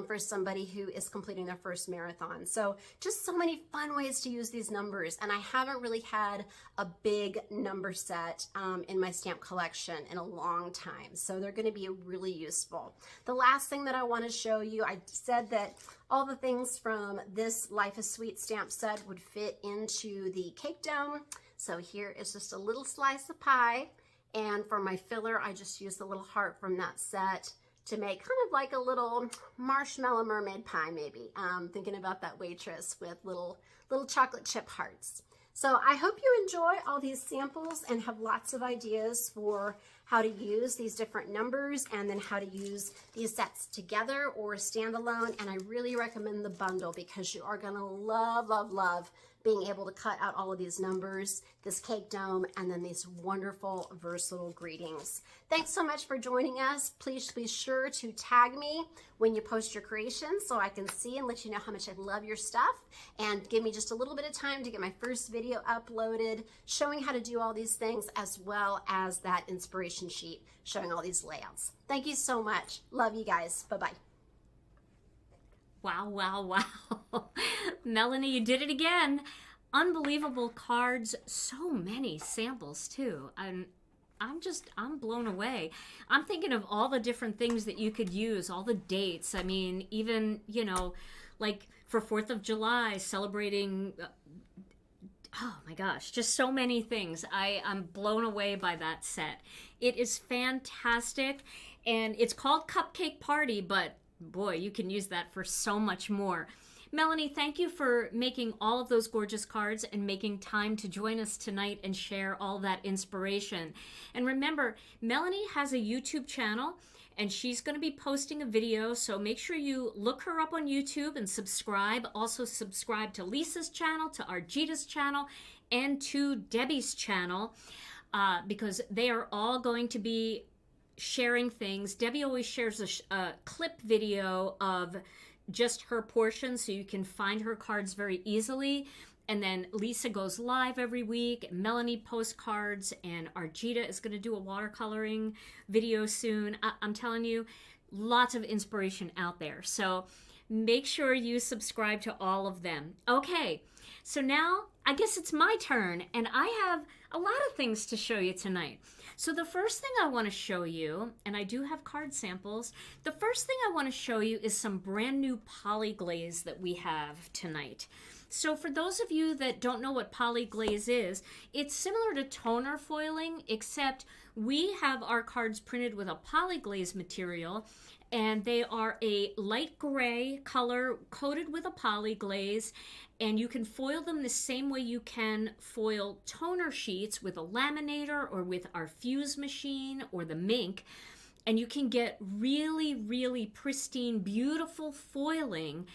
for somebody who is completing their first marathon. So just so many fun ways to use these numbers. And I haven't really had a big number set in my stamp collection in a long time. So they're going to be really useful. The last thing that I want to show you, I said that all the things from this Life is Sweet stamp set would fit into the cake dome. So here is just a little slice of pie. And for my filler, I just used the little heart from that set to make kind of like a little marshmallow mermaid pie, maybe. Thinking about that waitress with little chocolate chip hearts. So I hope you enjoy all these samples and have lots of ideas for how to use these different numbers and then how to use these sets together or standalone. And I really recommend the bundle because you are going to love, love, love being able to cut out all of these numbers, this cake dome, and then these wonderful versatile greetings. Thanks so much for joining us. Please be sure to tag me when you post your creations so I can see and let you know how much I love your stuff, and give me just a little bit of time to get my first video uploaded showing how to do all these things, as well as that inspiration sheet showing all these layouts. Thank you so much. Love you guys. Bye-bye. Wow, wow, wow. Melanie, you did it again. Unbelievable cards. So many samples, too. I'm blown away. I'm thinking of all the different things that you could use, all the dates. I mean, even, you know, like for 4th of July, celebrating, oh my gosh, just so many things. I'm blown away by that set. It is fantastic, and it's called Cupcake Party, but boy, you can use that for so much more. Melanie, thank you for making all of those gorgeous cards and making time to join us tonight and share all that inspiration. And remember, Melanie has a YouTube channel, and she's going to be posting a video, so make sure you look her up on YouTube and subscribe. Also subscribe to Lisa's channel, to Argita's channel, and to Debbie's channel, because they are all going to be sharing things. Debbie always shares a clip video of just her portion, so you can find her cards very easily. And then Lisa goes live every week. Melanie posts cards, and Argita is going to do a watercoloring video soon. I'm telling you, lots of inspiration out there. So make sure you subscribe to all of them. Okay, so now I guess it's my turn, and I have a lot of things to show you tonight. So the first thing I want to show you, and I do have card samples, the first thing I want to show you is some brand new Poly-Glaze that we have tonight. So for those of you that don't know what Poly-Glaze is, it's similar to toner foiling, except we have our cards printed with a Poly-Glaze material, and they are a light gray color coated with a Poly-Glaze, and you can foil them the same way you can foil toner sheets with a laminator or with our fuse machine or the Mink, and you can get really, really pristine, beautiful foiling.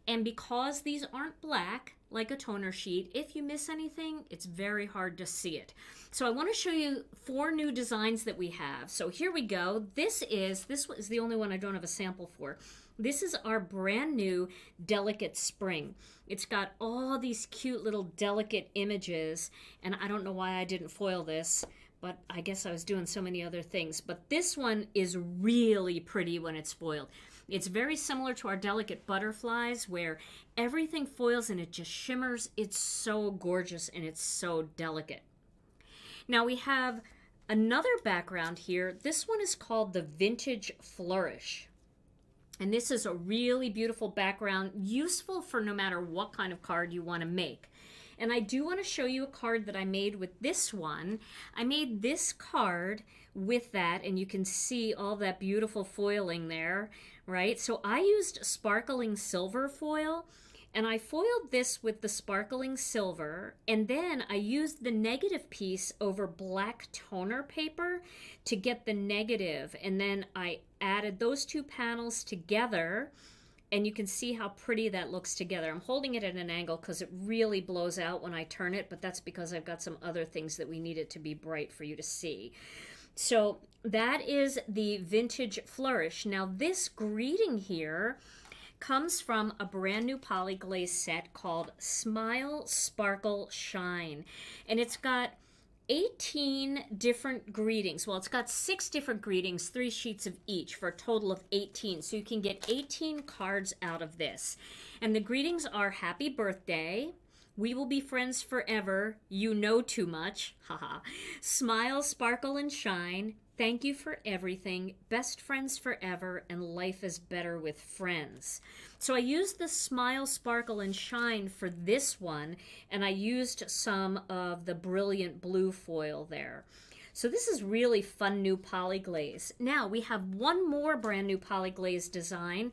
And because these aren't black like a toner sheet, if you miss anything, it's very hard to see it. So I want to show you 4 new designs that we have. So here we go. This is the only one I don't have a sample for. This is our brand new Delicate Spring. It's got all these cute little delicate images, and I don't know why I didn't foil this, but I guess I was doing so many other things. But this one is really pretty when it's foiled. It's very similar to our Delicate Butterflies, where everything foils and it just shimmers. It's so gorgeous and it's so delicate. Now we have another background here. This one is called the Vintage Flourish. And this is a really beautiful background, useful for no matter what kind of card you want to make. And I do want to show you a card that I made with this one. I made this card with that, and you can see all that beautiful foiling there, right? So I used sparkling silver foil, and I foiled this with the sparkling silver, and then I used the negative piece over black toner paper to get the negative, and then I added those 2 panels together, and you can see how pretty that looks together. I'm holding it at an angle because it really blows out when I turn it, but that's because I've got some other things that we need it to be bright for you to see. So that is the Vintage Flourish. Now this greeting here comes from a brand new Poly-Glaze set called Smile, Sparkle, Shine. And it's got 18 different greetings. Well, it's got 6 different greetings, 3 sheets of each, for a total of 18. So you can get 18 cards out of this. And the greetings are happy birthday, we will be friends forever, you know too much, haha, smile, sparkle, and shine, thank you for everything, best friends forever, and life is better with friends. So I used the Smile, Sparkle, and Shine for this one, and I used some of the Brilliant Blue foil there. So this is really fun new Poly-Glaze. Now we have one more brand new Poly-Glaze design,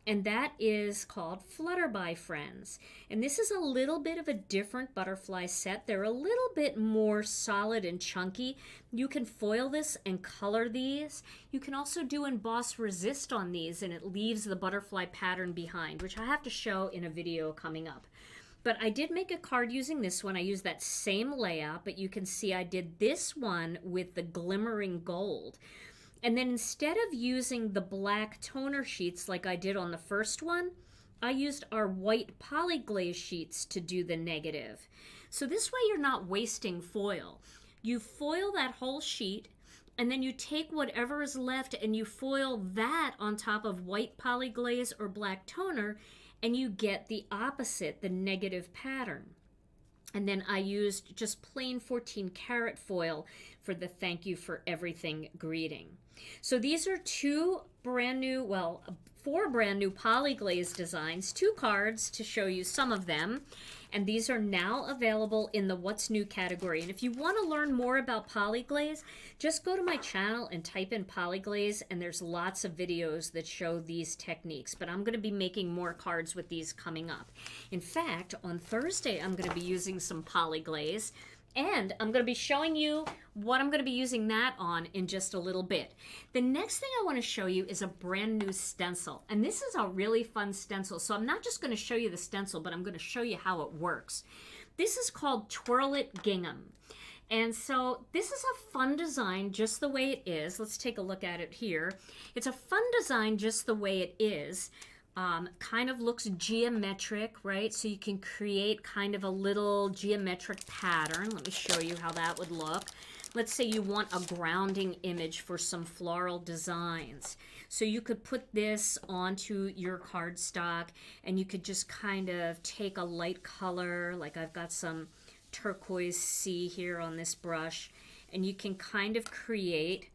and that is called Flutter by Friends. And this is a little bit of a different butterfly set. They're a little bit more solid and chunky. You can foil this and color these. You can also do emboss resist on these, and it leaves the butterfly pattern behind, which I have to show in a video coming up. But I did make a card using this one. I used that same layout, but you can see I did this one with the glimmering gold. And then instead of using the black toner sheets like I did on the first one, I used our white Poly-Glaze sheets to do the negative. So this way you're not wasting foil. You foil that whole sheet, and then you take whatever is left and you foil that on top of white Poly-Glaze or black toner, and you get the opposite, the negative pattern. And then I used just plain 14 karat foil for the thank you for everything greeting. So these are four brand new Poly-Glaze designs, 2 cards to show you some of them. And these are now available in the What's New category. And if you want to learn more about Poly-Glaze, just go to my channel and type in Poly-Glaze, and there's lots of videos that show these techniques. But I'm going to be making more cards with these coming up. In fact, on Thursday, I'm going to be using some Poly-Glaze, and I'm going to be showing you what I'm going to be using that on in just a little bit. The next thing I want to show you is a brand new stencil. And this is a really fun stencil. So I'm not just going to show you the stencil, but I'm going to show you how it works. This is called Twirl It Gingham. And so this is a fun design just the way it is. Let's take a look at it here. It's a fun design just the way it is. Kind of looks geometric, right? So you can create kind of a little geometric pattern. Let me show you how that would look. Let's say you want a grounding image for some floral designs. So you could put this onto your cardstock, and you could just kind of take a light color, like I've got some turquoise sea here on this brush, and you can kind of create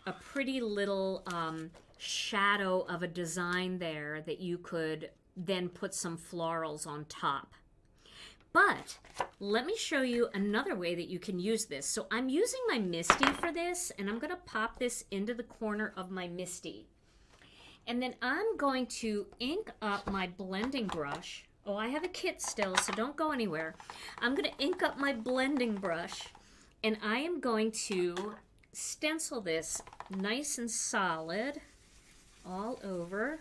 a pretty little shadow of a design there that you could then put some florals on top. But let me show you another way that you can use this. So I'm using my Misty for this, and I'm going to pop this into the corner of my Misty. And then I'm going to ink up my blending brush. Oh, I have a kit still, so don't go anywhere. I'm going to ink up my blending brush, and I am going to stencil this nice and solid all over.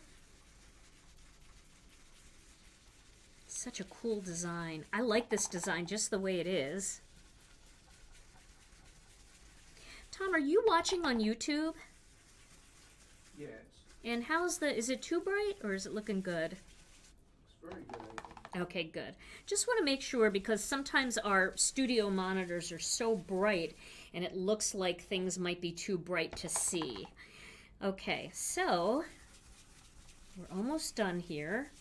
Such a cool design. I like this design just the way it is. Tom, are you watching on YouTube? Yes. And is it too bright, or is it looking good? Looks very good, I think. Okay, good. Just want to make sure, because sometimes our studio monitors are so bright and it looks like things might be too bright to see. Okay, so we're almost done here.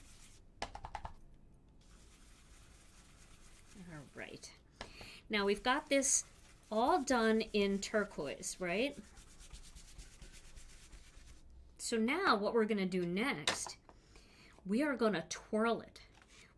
All right. Now we've got this all done in turquoise, right? So now what we're going to do next, we are going to twirl it.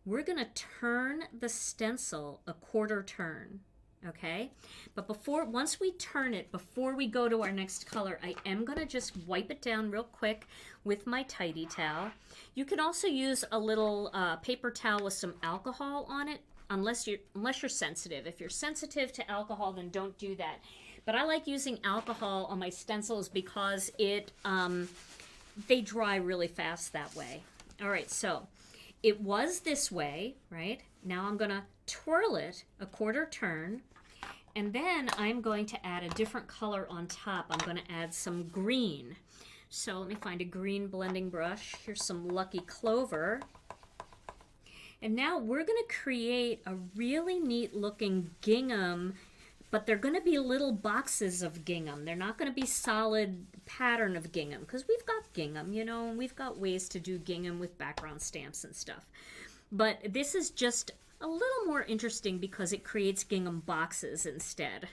We're going to turn the stencil a quarter turn. Okay, but once we turn it, before we go to our next color, I am going to just wipe it down real quick with my tidy towel. You can also use a little paper towel with some alcohol on it, unless you're sensitive. If you're sensitive to alcohol, then don't do that. But I like using alcohol on my stencils because they dry really fast that way. All right, so it was this way, right? Now I'm going to twirl it a quarter turn. And then I'm going to add a different color on top. I'm going to add some green. So let me find a green blending brush. Here's some Lucky Clover. And now we're going to create a really neat looking gingham, but they're going to be little boxes of gingham. They're not going to be solid pattern of gingham, because we've got gingham, you know, and we've got ways to do gingham with background stamps and stuff. But this is just a little more interesting because it creates gingham boxes instead.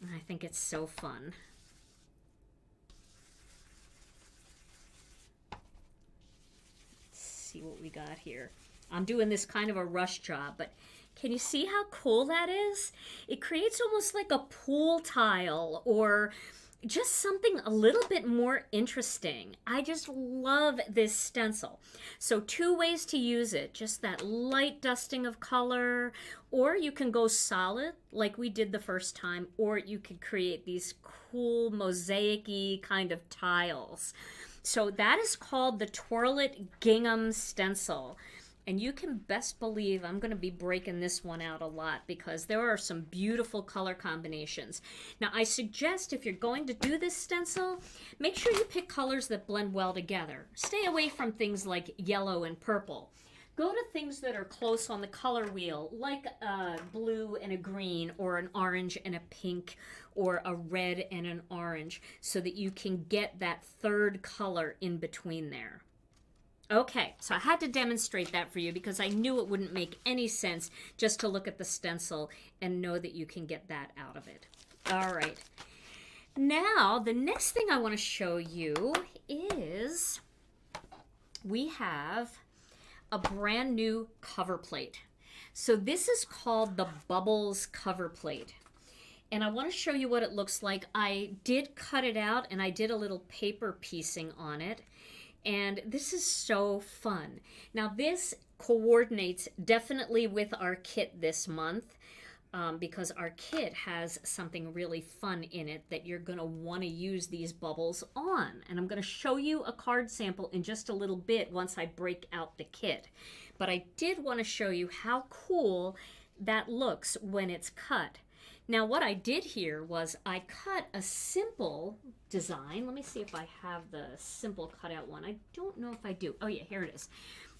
And I think it's so fun. Let's see what we got here. I'm doing this kind of a rush job, but can you see how cool that is? It creates almost like a pool tile, or just something a little bit more interesting. I just love this stencil. So 2 ways to use it, just that light dusting of color, or you can go solid like we did the first time, or you could create these cool mosaic-y kind of tiles. So that is called the Twirl It Gingham Stencil. And you can best believe I'm going to be breaking this one out a lot because there are some beautiful color combinations. Now, I suggest if you're going to do this stencil, make sure you pick colors that blend well together. Stay away from things like yellow and purple. Go to things that are close on the color wheel, like a blue and a green, or an orange and a pink, or a red and an orange, so that you can get that third color in between there. Okay, so I had to demonstrate that for you because I knew it wouldn't make any sense just to look at the stencil and know that you can get that out of it. All right. Now, the next thing I want to show you is we have a brand new cover plate. So this is called the Bubbles cover plate. And I want to show you what it looks like. I did cut it out and I did a little paper piecing on it. And this is so fun. Now this coordinates definitely with our kit this month because our kit has something really fun in it that you're going to want to use these bubbles on. And I'm going to show you a card sample in just a little bit once I break out the kit. But I did want to show you how cool that looks when it's cut. Now what I did here was I cut a simple design. Let me see if I have the simple cutout one. I don't know if I do. Oh yeah, here it is.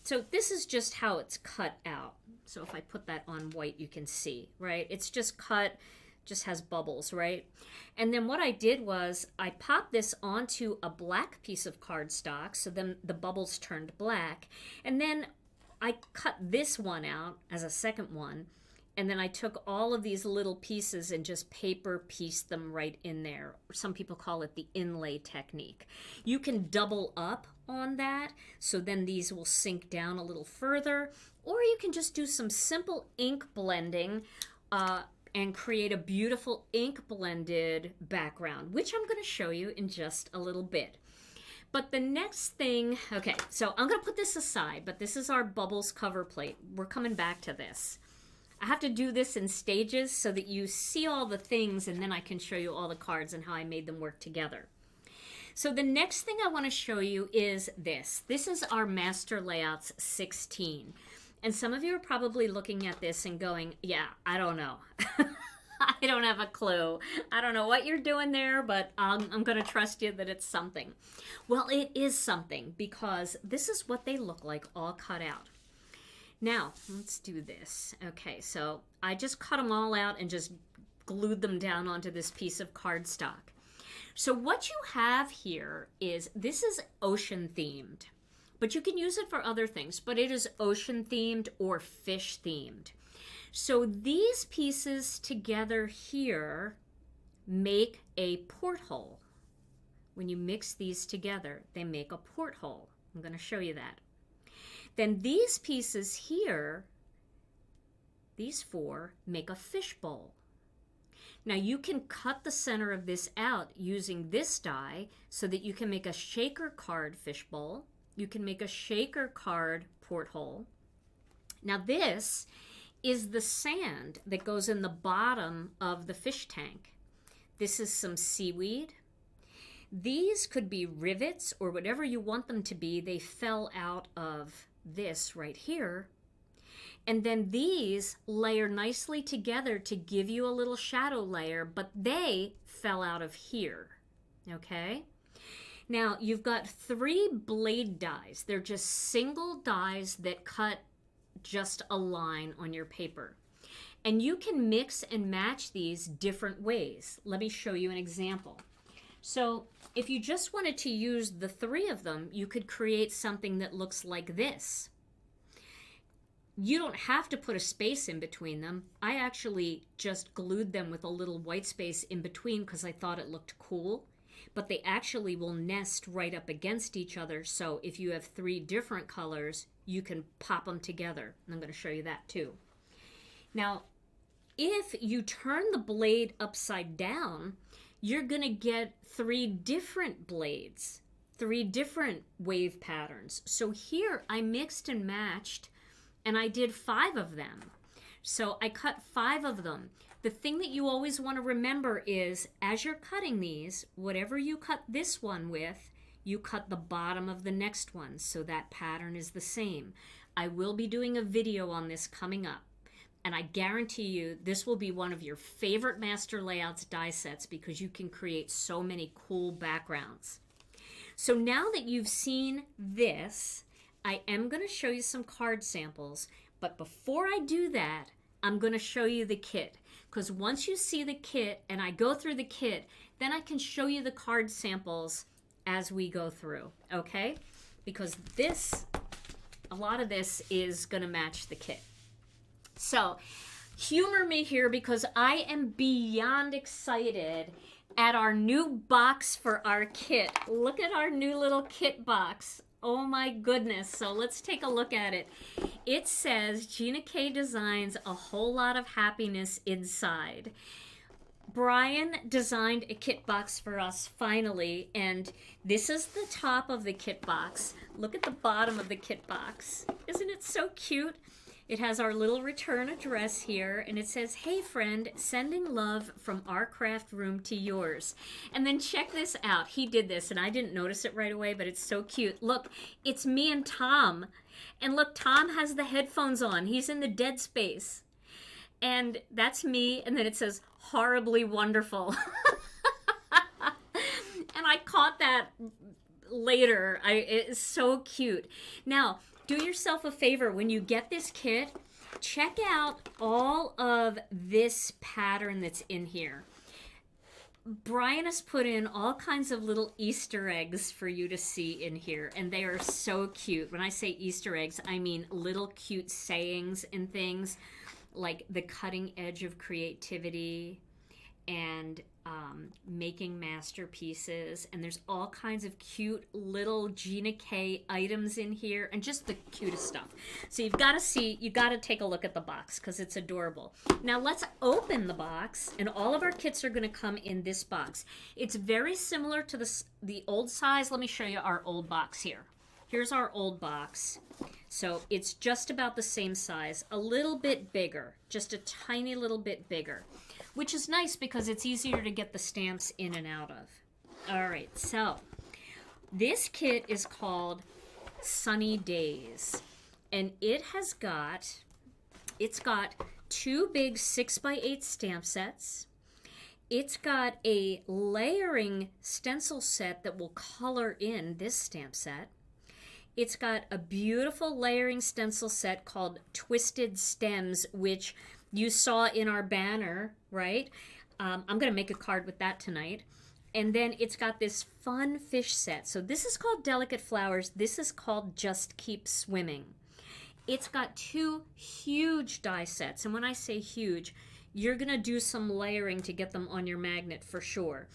So this is just how it's cut out. So if I put that on white, you can see, right? It's just cut, just has bubbles, right? And then what I did was I popped this onto a black piece of cardstock, so then the bubbles turned black. And then I cut this one out as a second one. And then I took all of these little pieces and just paper pieced them right in there. Some people call it the inlay technique. You can double up on that, so then these will sink down a little further, or you can just do some simple ink blending and create a beautiful ink blended background, which I'm going to show you in just a little bit. But the next thing, okay, so I'm going to put this aside, but this is our Bubbles cover plate. We're coming back to this. I have to do this in stages so that you see all the things, and then I can show you all the cards and how I made them work together. So the next thing I want to show you is this. This is our Master Layouts 16. And some of you are probably looking at this and going, yeah, I don't know. I don't have a clue. I don't know what you're doing there, but I'm going to trust you that it's something. Well, it is something because this is what they look like all cut out. Now, let's do this. Okay, so I just cut them all out and just glued them down onto this piece of cardstock. So what you have here is, this is ocean themed, but you can use it for other things, but it is ocean themed or fish themed. So these pieces together here make a porthole. When you mix these together, they make a porthole. I'm going to show you that. Then these pieces here, these four, make a fishbowl. Now you can cut the center of this out using this die so that you can make a shaker card fishbowl. You can make a shaker card porthole. Now this is the sand that goes in the bottom of the fish tank. This is some seaweed. These could be rivets or whatever you want them to be. They fell out of this right here. And then these layer nicely together to give you a little shadow layer, but they fell out of here, okay? Now, you've got 3 blade dies. They're just single dies that cut just a line on your paper. And you can mix and match these different ways. Let me show you an example. So if you just wanted to use the 3 of them, you could create something that looks like this. You don't have to put a space in between them. I actually just glued them with a little white space in between because I thought it looked cool. But they actually will nest right up against each other. So if you have 3 different colors, you can pop them together. And I'm going to show you that too. Now, if you turn the blade upside down, you're going to get 3 different blades, 3 different wave patterns. So here I mixed and matched, and I did 5 of them. So I cut 5 of them. The thing that you always want to remember is, as you're cutting these, whatever you cut this one with, you cut the bottom of the next one, so that pattern is the same. I will be doing a video on this coming up. And I guarantee you this will be one of your favorite Master Layouts die sets because you can create so many cool backgrounds. So now that you've seen this, I am going to show you some card samples. But before I do that, I'm going to show you the kit. Because once you see the kit and I go through the kit, then I can show you the card samples as we go through, okay? Because a lot of this is going to match the kit. So, humor me here because I am beyond excited at our new box for our kit. Look at our new little kit box. Oh my goodness. So let's take a look at it. It says Gina K Designs, a whole lot of happiness inside. Brian designed a kit box for us finally, and this is the top of the kit box. Look at the bottom of the kit box. Isn't it so cute? It has our little return address here, and it says, "Hey friend, sending love from our craft room to yours." And then check this out. He did this, and I didn't notice it right away, but it's so cute. Look, it's me and Tom. And look, Tom has the headphones on. He's in the dead space. And that's me, and then it says, "Horribly wonderful." And I caught that later. It's so cute. Now, do yourself a favor. When you get this kit, check out all of this pattern that's in here. Brian has put in all kinds of little Easter eggs for you to see in here, and they are so cute. When I say Easter eggs, I mean little cute sayings and things like the cutting edge of creativity and making masterpieces, and there's all kinds of cute little Gina K items in here, and just the cutest stuff. So you've got to take a look at the box because it's adorable. Now let's open the box, and all of our kits are going to come in this box. It's very similar to the old size. Let me show you our old box here. Here's our old box. So it's just about the same size, a little bit bigger, just a tiny little bit bigger, which is nice because it's easier to get the stamps in and out of. All right, so this kit is called Sunny Days, and it's got 2 big 6x8 stamp sets. It's got a layering stencil set that will color in this stamp set. It's got a beautiful layering stencil set called Twisted Stems, which you saw in our banner, right? I'm going to make a card with that tonight. And then it's got this fun fish set. So this is called Delicate Flowers. This is called Just Keep Swimming. It's got 2 huge die sets. And when I say huge, you're going to do some layering to get them on your magnet for sure.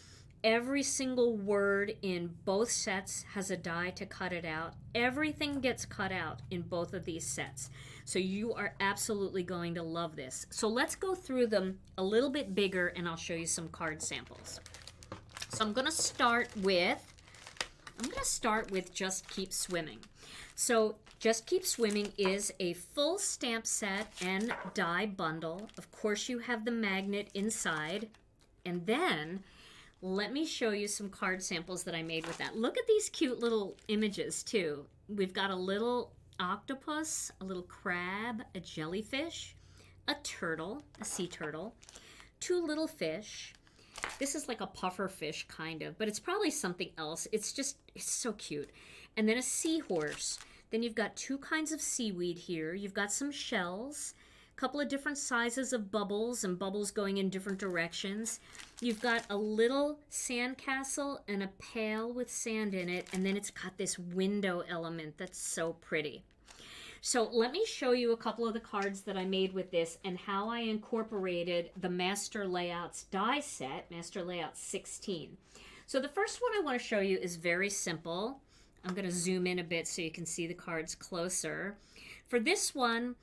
Every single word in both sets has a die to cut it out. Everything gets cut out in both of these sets. So you are absolutely going to love this. So let's go through them a little bit bigger, and I'll show you some card samples. So I'm going to start with Just Keep Swimming. So Just Keep Swimming is a full stamp set and die bundle. Of course, you have the magnet inside, and then let me show you some card samples that I made with that. Look at these cute little images too. We've got a little octopus, a little crab, a jellyfish, a turtle, a sea turtle, 2 little fish. This is like a puffer fish kind of, but it's probably something else. It's so cute. And then a seahorse. Then you've got 2 kinds of seaweed here. You've got some shells, a couple of different sizes of bubbles, and bubbles going in different directions. You've got a little sandcastle and a pail with sand in it, and then it's got this window element that's so pretty. So let me show you a couple of the cards that I made with this and how I incorporated the Master Layouts die set, Master Layouts 16. So the first one I want to show you is very simple. I'm going to zoom in a bit so you can see the cards closer. For this one,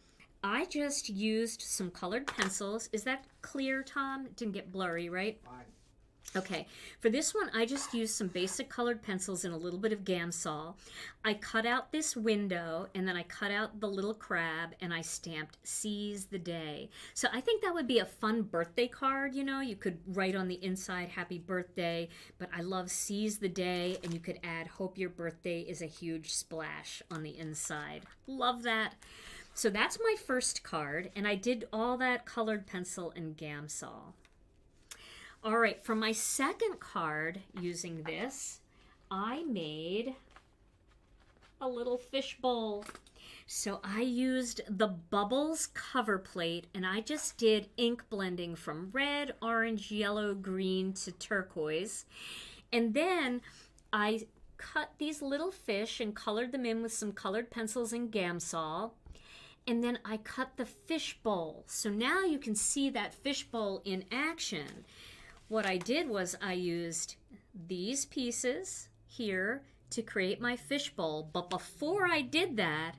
I just used some colored pencils. Is that clear, Tom? It didn't get blurry, right? Fine. Okay, for this one, I just used some basic colored pencils and a little bit of Gamsol. I cut out this window, and then I cut out the little crab, and I stamped "Seize the Day." So I think that would be a fun birthday card, you know? You could write on the inside, "Happy Birthday," but I love "Seize the Day," and you could add, "Hope your birthday is a huge splash" on the inside. Love that. So that's my first card, and I did all that colored pencil and Gamsol. All right, for my second card, using this, I made a little fish bowl. So I used the Bubbles cover plate, and I just did ink blending from red, orange, yellow, green to turquoise. And then I cut these little fish and colored them in with some colored pencils and Gamsol. And then I cut the fish bowl. So now you can see that fish bowl in action. What I did was I used these pieces here to create my fishbowl, but before I did that,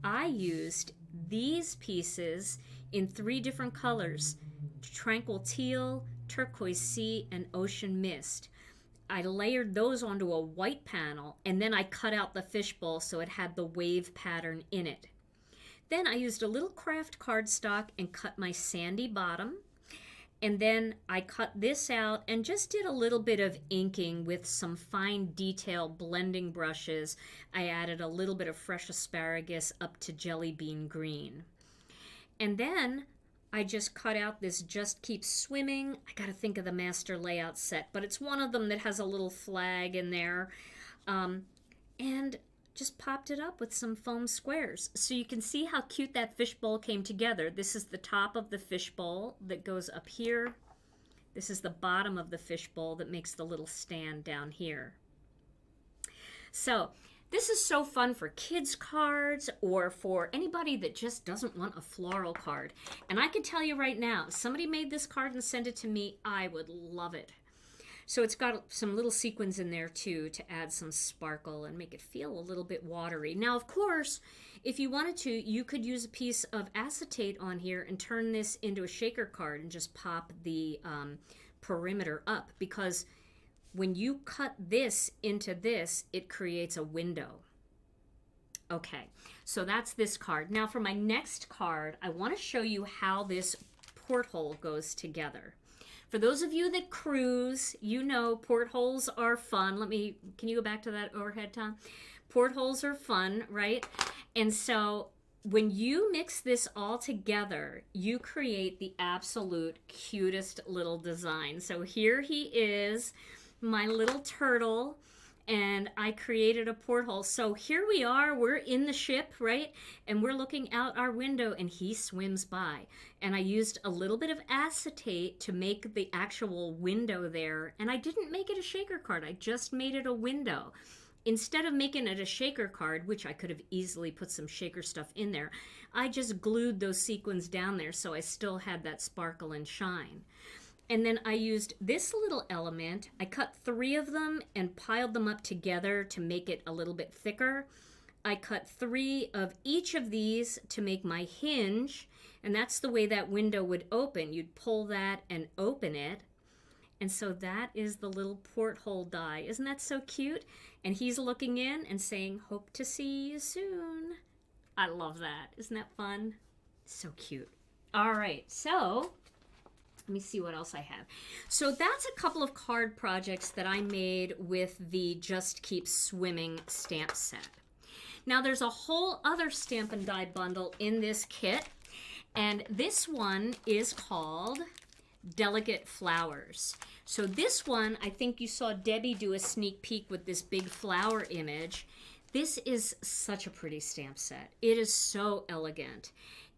I used these pieces in 3 different colors: tranquil teal, turquoise sea, and ocean mist. I layered those onto a white panel, and then I cut out the fishbowl so it had the wave pattern in it. Then I used a little craft cardstock and cut my sandy bottom. And then I cut this out and just did a little bit of inking with some fine detail blending brushes. I added a little bit of fresh asparagus up to jelly bean green. And then I just cut out this "Just Keep Swimming." I got to think of the master layout set, but it's one of them that has a little flag in there. And just popped it up with some foam squares. So you can see how cute that fishbowl came together. This is the top of the fishbowl that goes up here. This is the bottom of the fishbowl that makes the little stand down here. So this is so fun for kids' cards or for anybody that just doesn't want a floral card. And I can tell you right now, if somebody made this card and sent it to me, I would love it. So it's got some little sequins in there too to add some sparkle and make it feel a little bit watery. Now, of course, if you wanted to, you could use a piece of acetate on here and turn this into a shaker card and just pop the perimeter up, because when you cut this into this, it creates a window. Okay, so that's this card. Now for my next card, I want to show you how this porthole goes together. For those of you that cruise, you know portholes are fun. Can you go back to that overhead, Tom? Portholes are fun, right? And so when you mix this all together, you create the absolute cutest little design. So here he is, my little turtle, and I created a porthole. So here we are, we're in the ship, right? And we're looking out our window and he swims by. And I used a little bit of acetate to make the actual window there. And I didn't make it a shaker card, I just made it a window. Instead of making it a shaker card, which I could have easily put some shaker stuff in there, I just glued those sequins down there so I still had that sparkle and shine. And then I used this little element. I cut 3 of them and piled them up together to make it a little bit thicker. I cut 3 of each of these to make my hinge, and that's the way that window would open. You'd pull that and open it. And so that is the little porthole die. Isn't that so cute? And he's looking in and saying, "Hope to see you soon." I love that. Isn't that fun? So cute. All right, so let me see what else I have. So that's a couple of card projects that I made with the Just Keep Swimming stamp set. Now there's a whole other stamp and die bundle in this kit, and this one is called Delicate Flowers. So this one, I think you saw Debbie do a sneak peek with this big flower image. This is such a pretty stamp set. It is so elegant.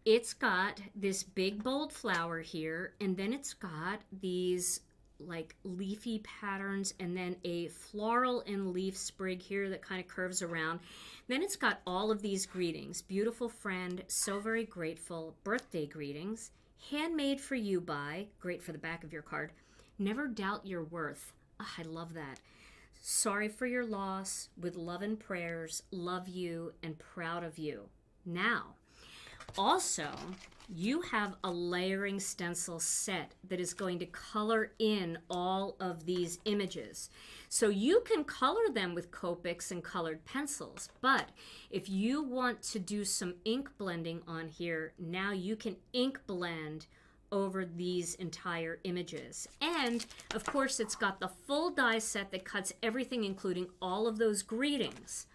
It's got this big bold flower here, and then it's got these like leafy patterns, and then a floral and leaf sprig here that kind of curves around. Then it's got all of these greetings. Beautiful friend, so very grateful, birthday greetings, handmade for you by, great for the back of your card, never doubt your worth. Oh, I love that. Sorry for your loss, with love and prayers, love you and proud of you. Now, Also, you have a layering stencil set that is going to color in all of these images. So you can color them with Copics and colored pencils, but if you want to do some ink blending on here, now you can ink blend over these entire images. And of course, it's got the full die set that cuts everything, including all of those greetings.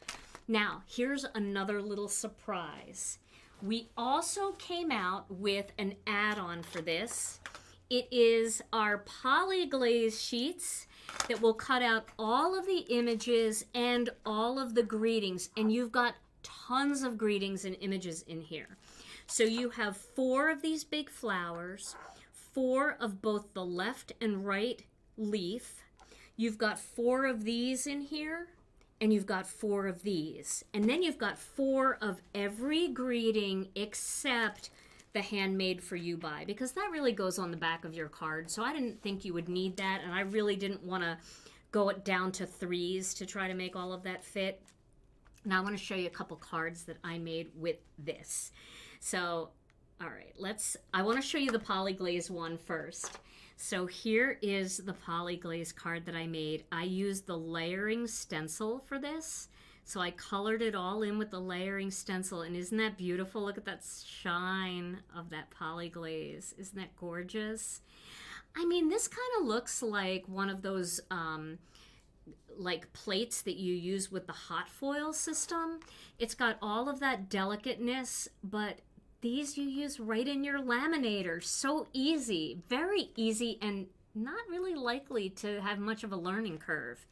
Now, here's another little surprise. We also came out with an add-on for this. It is our Poly-Glaze sheets that will cut out all of the images and all of the greetings. And you've got tons of greetings and images in here. So you have 4 of these big flowers, 4 of both the left and right leaf. You've got 4 of these in here, and you've got 4 of these. And then you've got 4 of every greeting except the handmade for you by, because that really goes on the back of your card. So I didn't think you would need that, and I really didn't want to go it down to 3s to try to make all of that fit. Now I want to show you a couple cards that I made with this. So, all right, I want to show you the Poly-Glaze one first. So here is the Poly-Glaze card that I made. I used the layering stencil for this. So I colored it all in with the layering stencil, and isn't that beautiful? Look at that shine of that Poly-Glaze. Isn't that gorgeous? I mean, this kind of looks like one of those like plates that you use with the hot foil system. It's got all of that delicateness, but these you use right in your laminator. So easy, very easy, and not really likely to have much of a learning curve.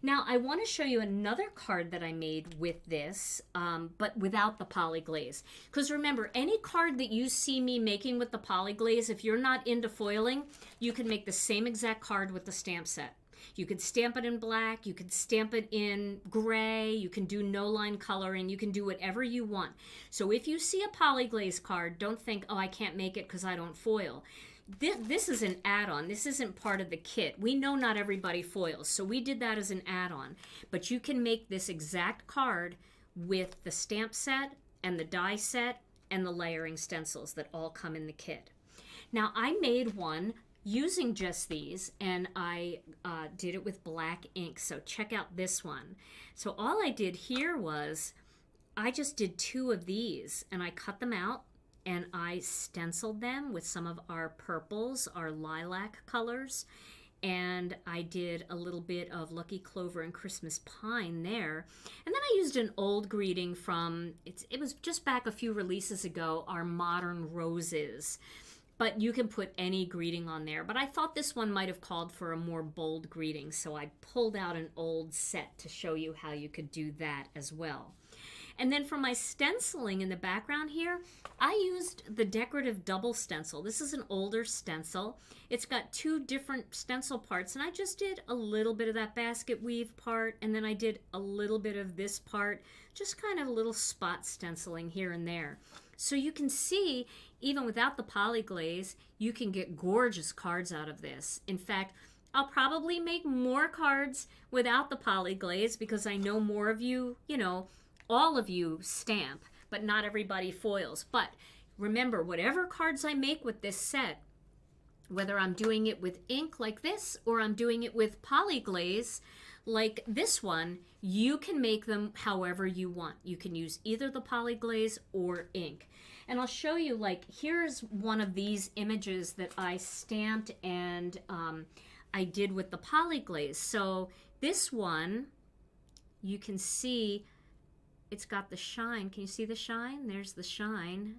Now, I want to show you another card that I made with this, but without the Poly-Glaze. Because remember, any card that you see me making with the Poly-Glaze, if you're not into foiling, you can make the same exact card with the stamp set. You could stamp it in black, you could stamp it in gray, you can do no line coloring, you can do whatever you want. So if you see a Poly-Glaze card, don't think, oh, I can't make it because I don't foil. This is an add-on. This isn't part of the kit. We know not everybody foils, so we did that as an add-on. But you can make this exact card with the stamp set and the die set and the layering stencils that all come in the kit. Now, I made one using just these, and I did it with black ink, so check out this one. So all I did here was I just did 2 of these, and I cut them out, and I stenciled them with some of our purples, our lilac colors, and I did a little bit of Lucky Clover and Christmas Pine there. And then I used an old greeting from, it was just back a few releases ago, our Modern Roses. But you can put any greeting on there. But I thought this one might have called for a more bold greeting, so I pulled out an old set to show you how you could do that as well. And then for my stenciling in the background here, I used the decorative double stencil. This is an older stencil. It's got 2 different stencil parts, and I just did a little bit of that basket weave part, and then I did a little bit of this part, just kind of a little spot stenciling here and there. So you can see, even without the Poly-Glaze, you can get gorgeous cards out of this. In fact, I'll probably make more cards without the Poly-Glaze because I know more of you, all of you stamp, but not everybody foils. But remember, whatever cards I make with this set, whether I'm doing it with ink like this or I'm doing it with Poly-Glaze like this one, you can make them however you want. You can use either the Poly-Glaze or ink. And I'll show you, like, here's one of these images that I stamped and I did with the Poly-Glaze. So this one, you can see it's got the shine. Can you see the shine? There's the shine.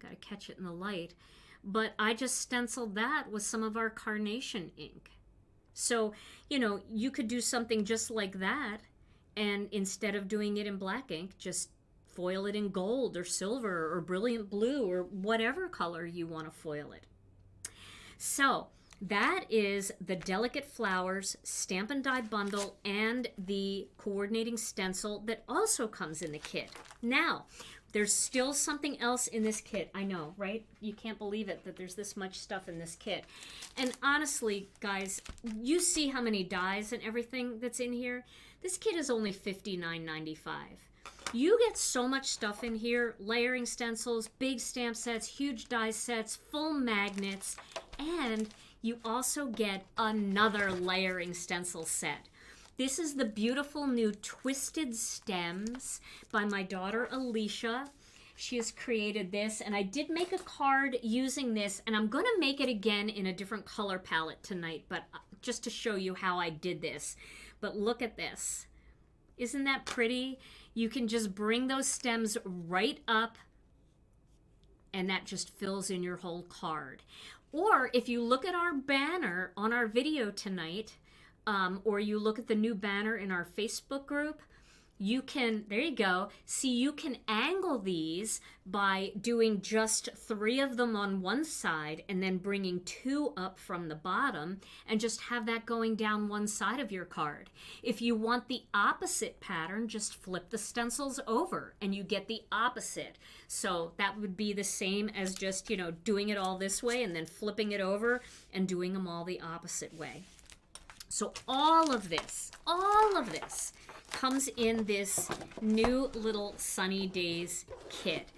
Got to catch it in the light. But I just stenciled that with some of our carnation ink. So, you could do something just like that, and instead of doing it in black ink, just foil it in gold or silver or brilliant blue or whatever color you want to foil it. So that is the Delicate Flowers Stamp and Die bundle and the coordinating stencil that also comes in the kit. Now, there's still something else in this kit. I know, right? You can't believe it that there's this much stuff in this kit. And honestly, guys, you see how many dies and everything that's in here? This kit is only $59.95. You get so much stuff in here: layering stencils, big stamp sets, huge die sets, full magnets, and you also get another layering stencil set. This is the beautiful new Twisted Stems by my daughter Alicia. She has created this, and I did make a card using this, and I'm going to make it again in a different color palette tonight, but just to show you how I did this. But look at this. Isn't that pretty? You can just bring those stems right up, and that just fills in your whole card. Or if you look at our banner on our video tonight, or you look at the new banner in our Facebook group, you can, there you go, see, you can angle these by doing just 3 of them on one side and then bringing 2 up from the bottom and just have that going down one side of your card. If you want the opposite pattern, just flip the stencils over and you get the opposite. So that would be the same as just, you know, doing it all this way and then flipping it over and doing them all the opposite way. So all of this comes in this new little Sunny Days kit.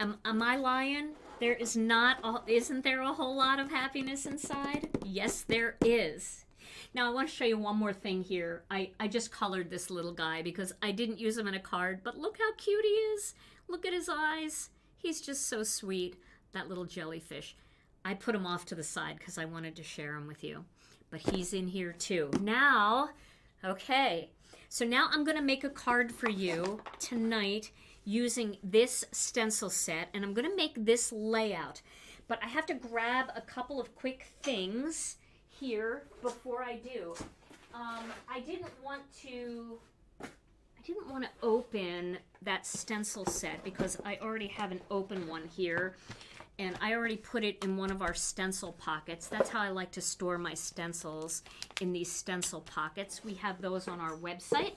Am I lying? There is not, isn't there a whole lot of happiness inside? Yes, there is. Now I want to show you one more thing here. I just colored this little guy because I didn't use him in a card, but look how cute he is. Look at his eyes. He's just so sweet, that little jellyfish. I put him off to the side because I wanted to share him with you. But he's in here too. Now, okay, so now I'm going to make a card for you tonight using this stencil set, and I'm going to make this layout. But I have to grab a couple of quick things here before I do. I didn't want to open that stencil set because I already have an open one here. And I already put it in one of our stencil pockets. That's how I like to store my stencils, in these stencil pockets. We have those on our website.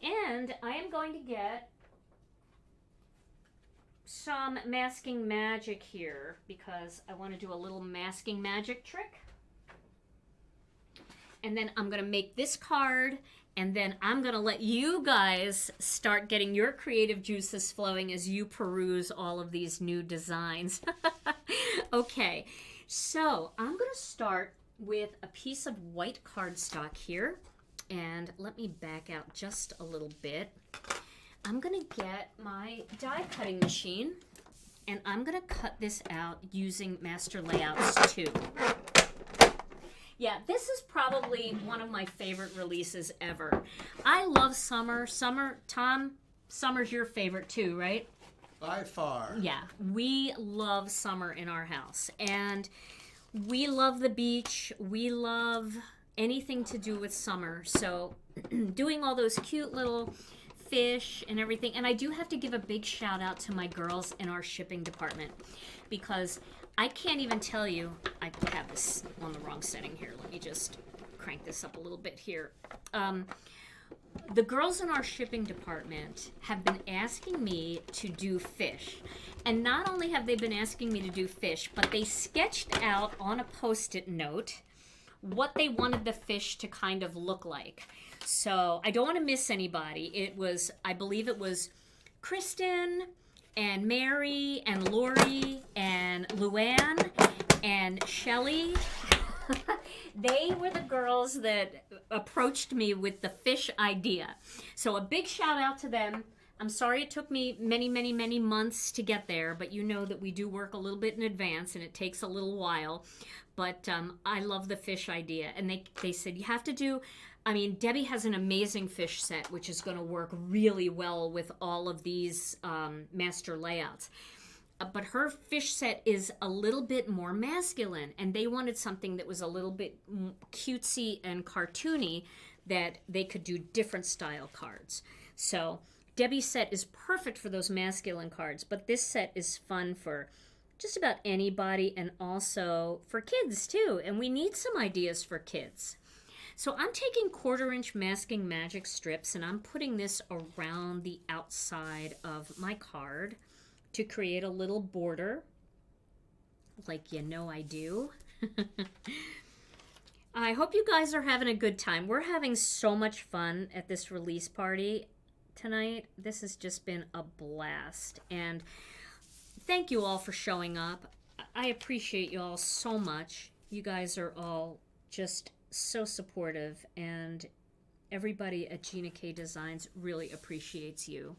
And I am going to get some masking magic here because I want to do a little masking magic trick. And then I'm going to make this card, and then I'm going to let you guys start getting your creative juices flowing as you peruse all of these new designs. Okay, so I'm going to start with a piece of white cardstock here. And let me back out just a little bit. I'm going to get my die cutting machine, and I'm going to cut this out using Master Layouts 2. Yeah, this is probably one of my favorite releases ever. I love summer. Tom, summer's your favorite too, right? By far. Yeah, we love summer in our house. And we love the beach. We love anything to do with summer. So doing all those cute little fish and everything. And I do have to give a big shout out to my girls in our shipping department because I can't even tell you, I have this on the wrong setting here. Let me just crank this up a little bit here. The girls in our shipping department have been asking me to do fish. And not only have they been asking me to do fish, but they sketched out on a Post-it note what they wanted the fish to kind of look like. So I don't want to miss anybody. It was, I believe it was Kristen and Mary and Lori and Luann and Shelly. They were the girls that approached me with the fish idea. So a big shout out to them. I'm sorry it took me many months to get there, but you know that we do work a little bit in advance and it takes a little while. But I love the fish idea. And they said, you have to do, I mean, Debbie has an amazing fish set, which is going to work really well with all of these master layouts. But her fish set is a little bit more masculine, and they wanted something that was a little bit cutesy and cartoony that they could do different style cards. So Debbie's set is perfect for those masculine cards, but this set is fun for just about anybody and also for kids too. And we need some ideas for kids. So I'm taking 1/4-inch masking magic strips and I'm putting this around the outside of my card to create a little border, like you know I do. I hope you guys are having a good time. We're having so much fun at this release party. tonight. This has just been a blast. And thank you all for showing up. I appreciate you all so much. You guys are all just so supportive, and everybody at Gina K Designs really appreciates you.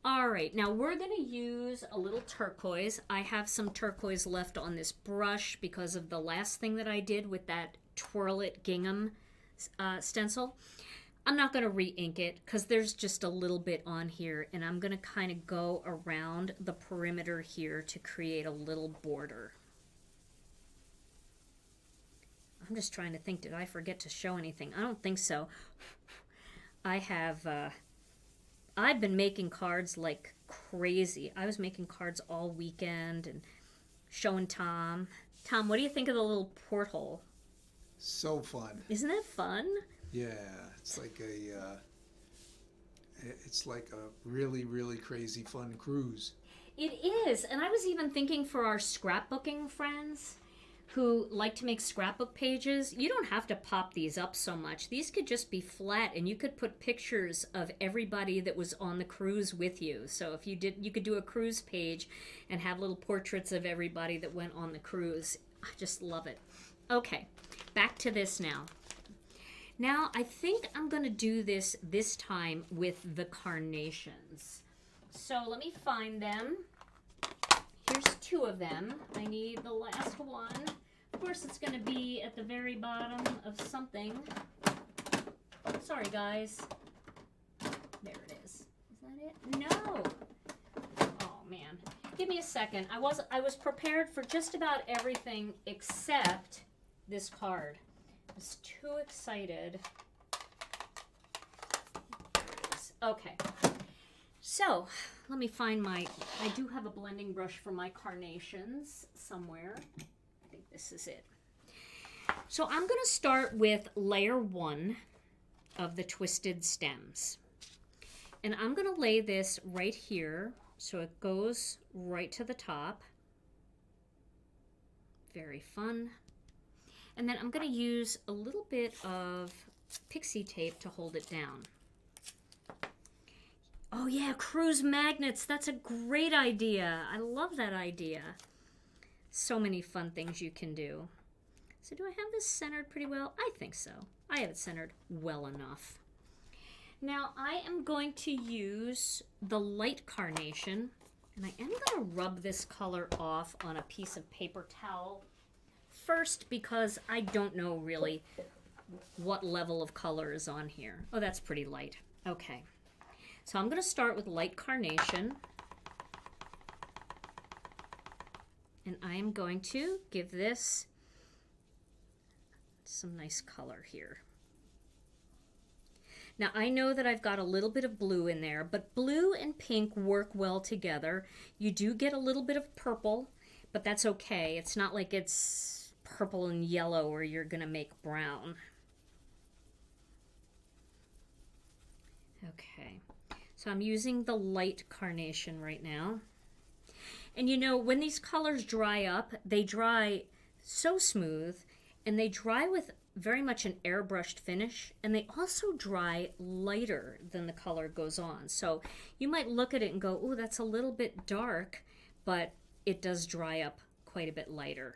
All right, now we're going to use a little turquoise. I have some turquoise left on this brush because of the last thing that I did with that Twirl It Gingham stencil. I'm not going to re-ink it because there's just a little bit on here, and I'm going to kind of go around the perimeter here to create a little border. I'm just trying to think, did I forget to show anything? I don't think so. I have... I've been making cards like crazy. I was making cards all weekend and showing Tom. Tom, what do you think of the little porthole? So fun. Isn't that fun? Yeah, it's like a really, really crazy fun cruise. It is. And I was even thinking for our scrapbooking friends who like to make scrapbook pages, you don't have to pop these up so much. These could just be flat, and you could put pictures of everybody that was on the cruise with you. So if you did, you could do a cruise page and have little portraits of everybody that went on the cruise. I just love it. Okay, back to this now. Now I think I'm going to do this time with the carnations. So let me find them. Here's 2 of them. I need the last one. Of course, it's going to be at the very bottom of something. Sorry, guys. There it is. Is that it? No. Oh, man. Give me a second. I was prepared for just about everything except this card. I was too excited. There it is. Okay. So, let me find I do have a blending brush for my carnations somewhere. I think this is it. So I'm going to start with layer 1 of the twisted stems. And I'm going to lay this right here so it goes right to the top. Very fun. And then I'm going to use a little bit of pixie tape to hold it down. Oh yeah, cruise magnets. That's a great idea. I love that idea. So many fun things you can do. So do I have this centered pretty well? I think so. I have it centered well enough. Now I am going to use the light carnation, and I am going to rub this color off on a piece of paper towel first because I don't know really what level of color is on here. Oh, that's pretty light. Okay. So I'm going to start with light carnation, and I am going to give this some nice color here. Now I know that I've got a little bit of blue in there, but blue and pink work well together. You do get a little bit of purple, but that's okay. It's not like it's purple and yellow or you're going to make brown. Okay. So I'm using the light carnation right now. And you know, when these colors dry up, they dry so smooth, and they dry with very much an airbrushed finish, and they also dry lighter than the color goes on. So you might look at it and go, oh, that's a little bit dark, but it does dry up quite a bit lighter.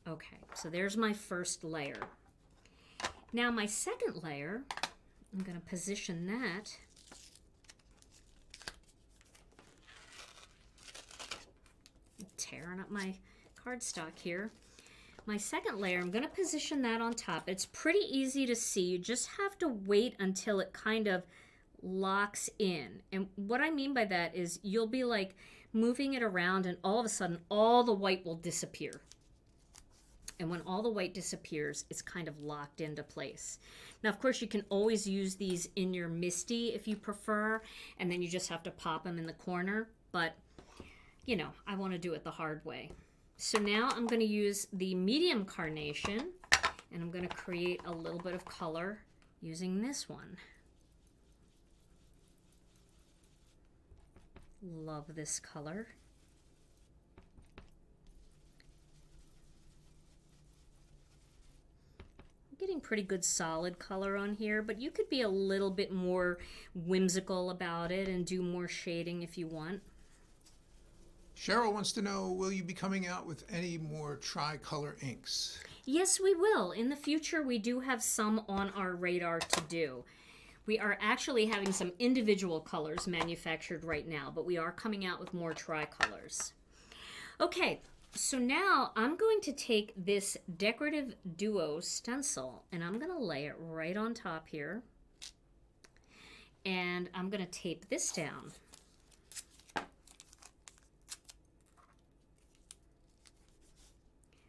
Okay, so there's my first layer. Now my second layer, I'm going to position that tearing up my cardstock here. My second layer, I'm going to position that on top. It's pretty easy to see. You just have to wait until it kind of locks in. And what I mean by that is you'll be like moving it around, and all of a sudden all the white will disappear. And when all the white disappears, it's kind of locked into place. Now, of course, you can always use these in your MISTI if you prefer, and then you just have to pop them in the corner. But you know, I want to do it the hard way. So now I'm going to use the medium carnation, and I'm going to create a little bit of color using this one. Love this color. I'm getting getting pretty good solid color on here, but you could be a little bit more whimsical about it and do more shading if you want. Cheryl wants to know, will you be coming out with any more tricolor inks? Yes, we will. In the future, we do have some on our radar to do. We are actually having some individual colors manufactured right now, but we are coming out with more tricolors. Okay, so now I'm going to take this decorative duo stencil and I'm going to lay it right on top here. And I'm going to tape this down.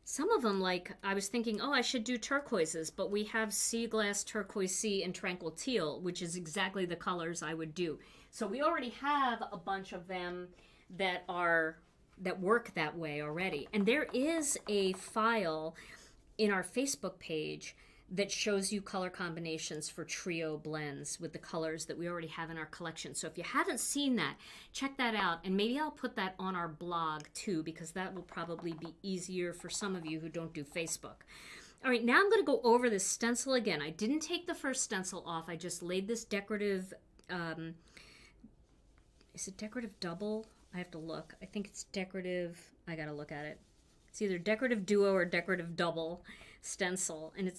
Some of them, like, I was thinking, oh, I should do turquoises, but we have Sea Glass Turquoise Sea and Tranquil Teal, which is exactly the colors I would do. So we already have a bunch of them that work that way already. And there is a file in our Facebook page that shows you color combinations for trio blends with the colors that we already have in our collection. So if you haven't seen that, check that out. And maybe I'll put that on our blog too, because that will probably be easier for some of you who don't do Facebook. All right, now I'm going to go over this stencil again. I didn't take the first stencil off. I just laid this decorative, is it decorative double? I have to look. I think it's decorative, I got to look at it. It's either decorative duo or decorative double stencil. And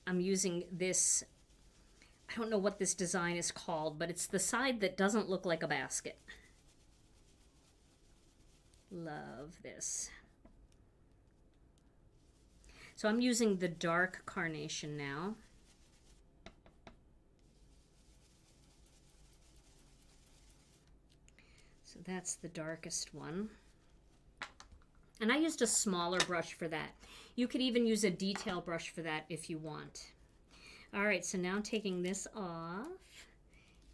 I'm using this, I don't know what this design is called, but it's the side that doesn't look like a basket. Love this. So I'm using the dark carnation now. So that's the darkest one. And I used a smaller brush for that. You could even use a detail brush for that if you want. All right, so now I'm taking this off,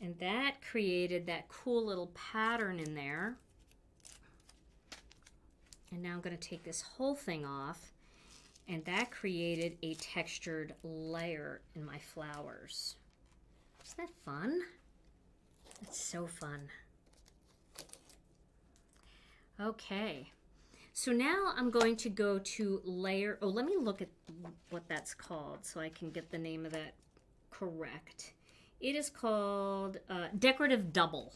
and that created that cool little pattern in there. And now I'm going to take this whole thing off, and that created a textured layer in my flowers. Isn't that fun? That's so fun. Okay. So now I'm going to go to layer, oh, let me look at what that's called so I can get the name of that correct. It is called decorative double.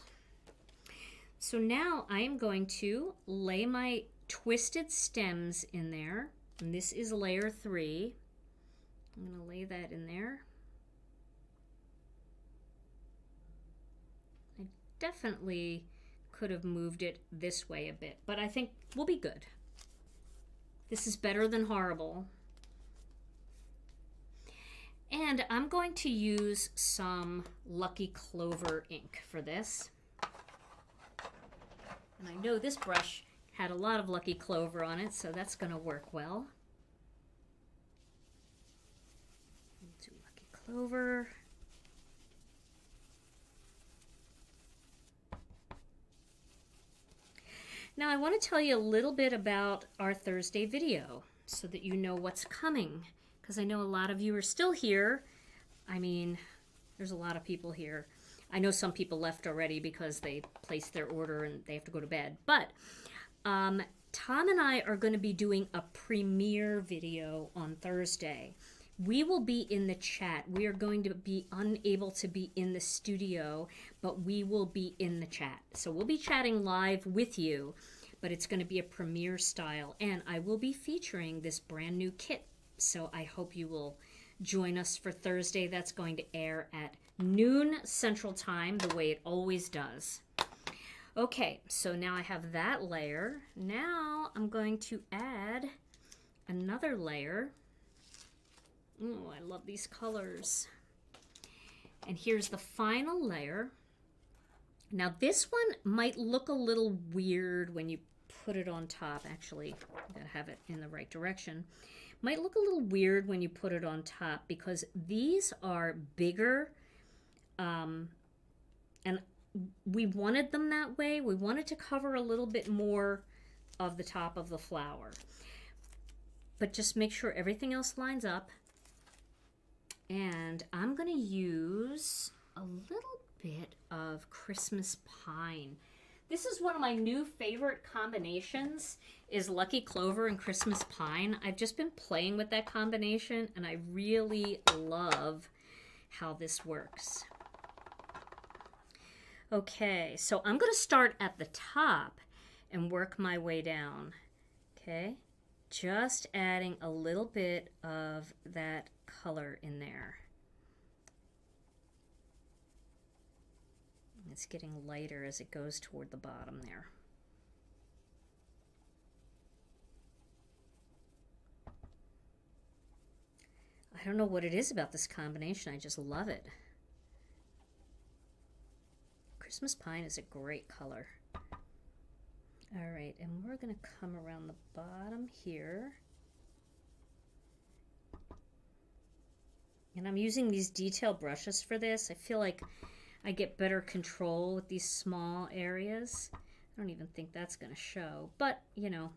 So now I am going to lay my twisted stems in there, and this is layer 3. I'm going to lay that in there. I definitely could have moved it this way a bit, but I think we'll be good. This is better than horrible. And I'm going to use some Lucky Clover ink for this. And I know this brush had a lot of Lucky Clover on it, so that's going to work well. Do Lucky Clover. Now I want to tell you a little bit about our Thursday video so that you know what's coming, because I know a lot of you are still here. I mean, there's a lot of people here. I know some people left already because they placed their order and they have to go to bed. But Tom and I are going to be doing a premiere video on Thursday. We will be in the chat. We are going to be unable to be in the studio, but we will be in the chat. So we'll be chatting live with you, but it's going to be a premiere style. And I will be featuring this brand new kit. So I hope you will join us for Thursday. That's going to air at noon Central Time, the way it always does. Okay, so now I have that layer. Now I'm going to add another layer. Oh, I love these colors. And here's the final layer. Now this one might look a little weird when you put it on top. Actually, I gotta have it in the right direction. Might look a little weird when you put it on top because these are bigger, and we wanted them that way. We wanted to cover a little bit more of the top of the flower. But just make sure everything else lines up. And I'm going to use a little bit of Christmas pine. This is one of my new favorite combinations, is Lucky Clover and Christmas Pine. I've just been playing with that combination, and I really love how this works. Okay, so I'm going to start at the top and work my way down. Okay, just adding a little bit of that color in there. It's getting lighter as it goes toward the bottom there. I don't know what it is about this combination. I just love it. Christmas Pine is a great color. All right, and we're going to come around the bottom here. And I'm using these detail brushes for this. I feel like I get better control with these small areas. I don't even think that's going to show, but you know,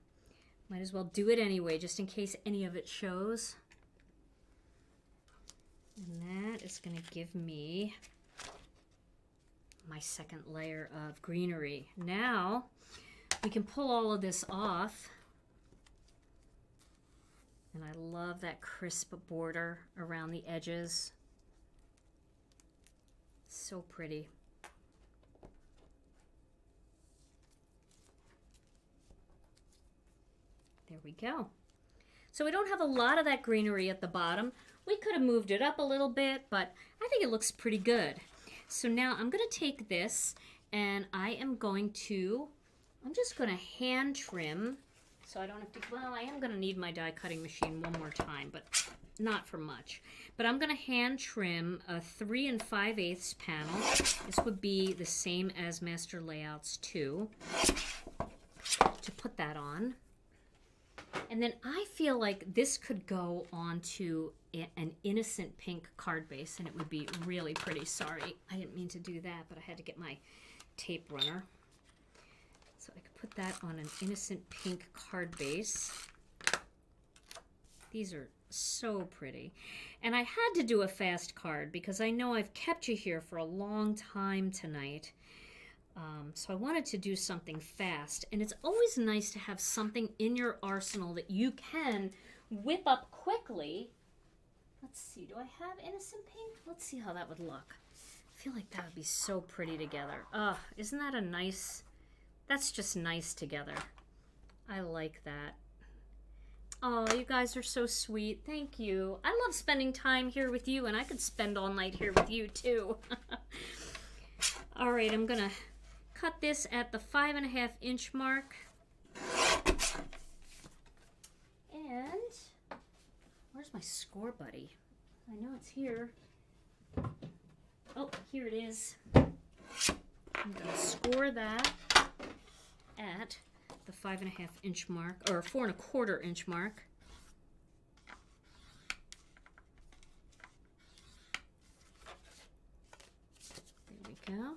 might as well do it anyway, just in case any of it shows. And that is going to give me my second layer of greenery. Now we can pull all of this off. And I love that crisp border around the edges. So pretty. There we go. So we don't have a lot of that greenery at the bottom. We could have moved it up a little bit, but I think it looks pretty good. So now I'm going to take this and I'm just going to hand trim, so I don't have to, well, I am going to need my die cutting machine one more time, but not for much. But I'm going to hand trim a 3 5/8 panel. This would be the same as Master Layouts 2, to put that on. And then I feel like this could go onto an innocent pink card base, and it would be really pretty. Sorry, I didn't mean to do that, but I had to get my tape runner. So I could put that on an innocent pink card base. These are so pretty. And I had to do a fast card because I know I've kept you here for a long time tonight. So I wanted to do something fast. And it's always nice to have something in your arsenal that you can whip up quickly. Let's see, do I have innocent pink? Let's see how that would look. I feel like that would be so pretty together. Isn't that a nice... That's just nice together. I like that. Oh, you guys are so sweet. Thank you. I love spending time here with you, and I could spend all night here with you too. All right, I'm gonna cut this at the 5.5 inch mark. And where's my score buddy? I know it's here. Oh, here it is. I'm gonna score that at the 5.5 inch mark, or 4.25 inch mark. There we go.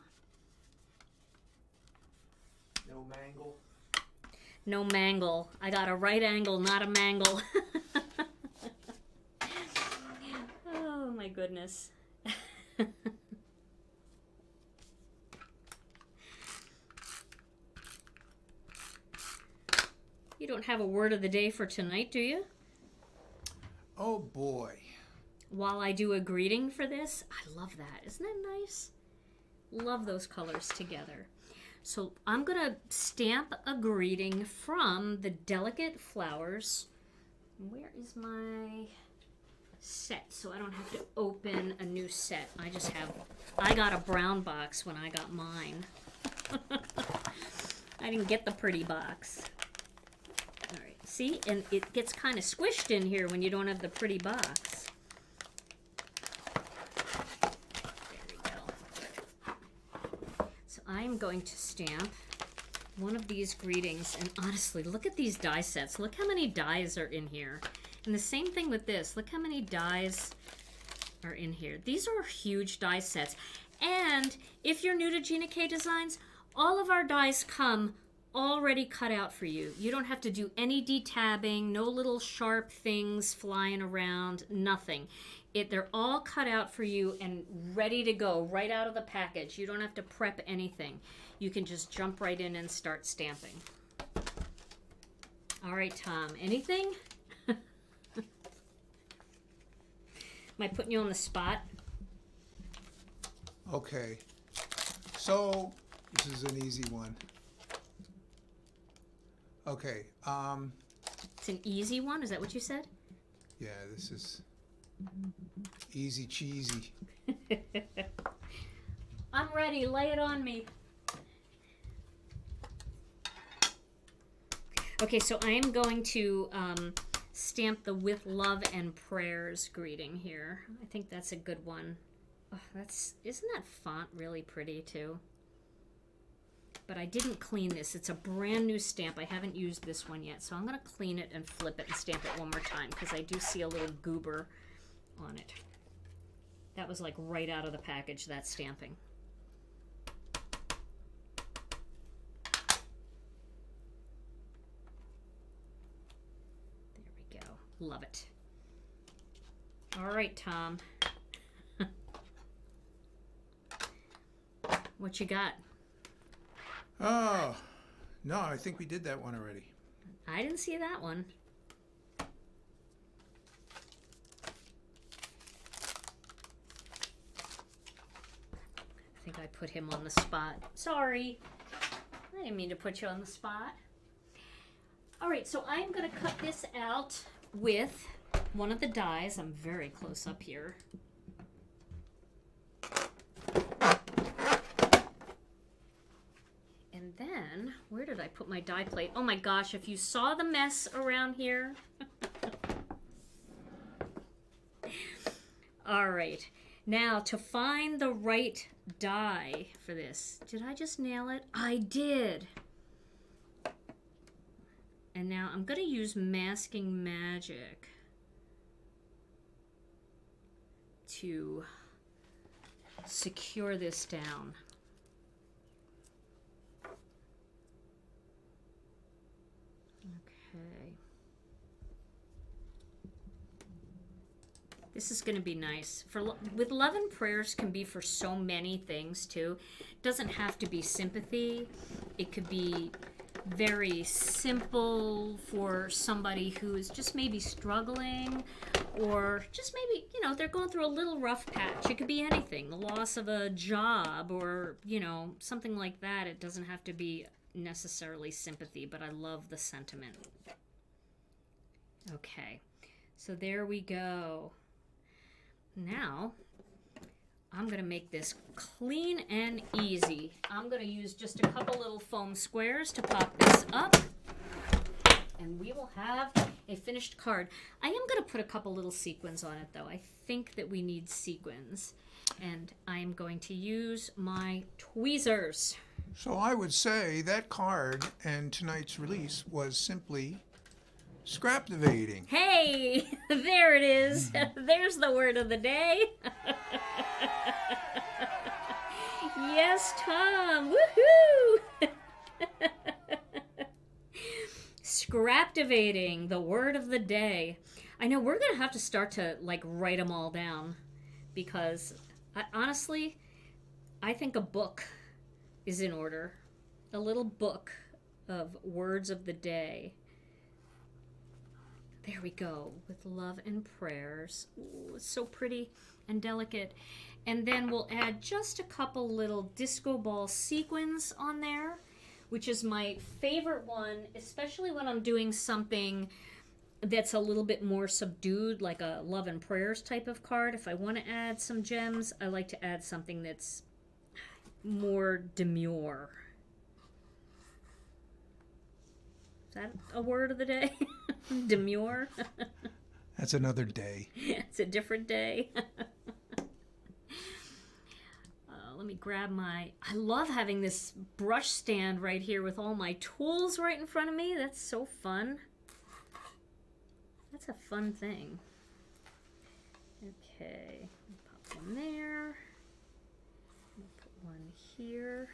No mangle. No mangle. I got a right angle, not a mangle. Oh my goodness. You don't have a word of the day for tonight, do you? Oh boy. While I do a greeting for this, I love that. Isn't that nice? Love those colors together. So I'm going to stamp a greeting from the Delicate Flowers. Where is my set? So I don't have to open a new set. I got a brown box when I got mine. I didn't get the pretty box. All right, see? And it gets kind of squished in here when you don't have the pretty box. There we go. So I'm going to stamp one of these greetings, and honestly, look at these die sets. Look how many dies are in here. And the same thing with this. Look how many dies are in here. These are huge die sets. And if you're new to Gina K Designs, all of our dies come already cut out for you. You don't have to do any detabbing, no little sharp things flying around, nothing. They're all cut out for you and ready to go right out of the package. You don't have to prep anything. You can just jump right in and start stamping. All right, Tom, anything? Am I putting you on the spot? Okay. So, this is an easy one. Okay. It's an easy one? Is that what you said? Yeah, this is easy cheesy. I'm ready. Lay it on me. Okay, so I am going to stamp the "With Love and Prayers" greeting here. I think that's a good one. Oh, isn't that font really pretty too? But I didn't clean this. It's a brand new stamp. I haven't used this one yet, so I'm going to clean it and flip it and stamp it one more time because I do see a little goober on it. That was like right out of the package, that stamping. There we go. Love it. All right, Tom. What you got? Oh, no, I think we did that one already. I didn't see that one. I think I put him on the spot. Sorry. I didn't mean to put you on the spot. All right, so I'm going to cut this out with one of the dies. I'm very close up here. And then, where did I put my die plate? Oh my gosh, if you saw the mess around here. All right, now to find the right die for this. Did I just nail it? I did. And now I'm going to use Masking Magic to secure this down. Okay. This is going to be nice. With Love and Prayers can be for so many things too. It doesn't have to be sympathy. It could be very simple for somebody who is just maybe struggling, or just maybe, you know, they're going through a little rough patch. It could be anything. The loss of a job or, you know, something like that. It doesn't have to be necessarily sympathy, but I love the sentiment. Okay, so there we go. Now I'm gonna make this clean and easy. I'm gonna use just a couple little foam squares to pop this up, and we will have a finished card. I am gonna put a couple little sequins on it though. I think that we need sequins, and I am going to use my tweezers. So I would say that card and tonight's release was simply scraptivating. Hey, there it is. There's the word of the day. Yes, Tom. Woohoo! Scraptivating, the word of the day. I know we're going to have to start to like write them all down, because honestly, I think a book is in order. A little book of words of the day. There we go, with love and prayers. Ooh, it's so pretty and delicate. And then we'll add just a couple little disco ball sequins on there, which is my favorite one, especially when I'm doing something that's a little bit more subdued, like a love and prayers type of card. If I want to add some gems, I like to add something that's more demure. Is that a word of the day? Demure? That's another day. It's a different day. Let me grab my... I love having this brush stand right here with all my tools right in front of me. That's so fun. That's a fun thing. Okay, pop one there. Put one here.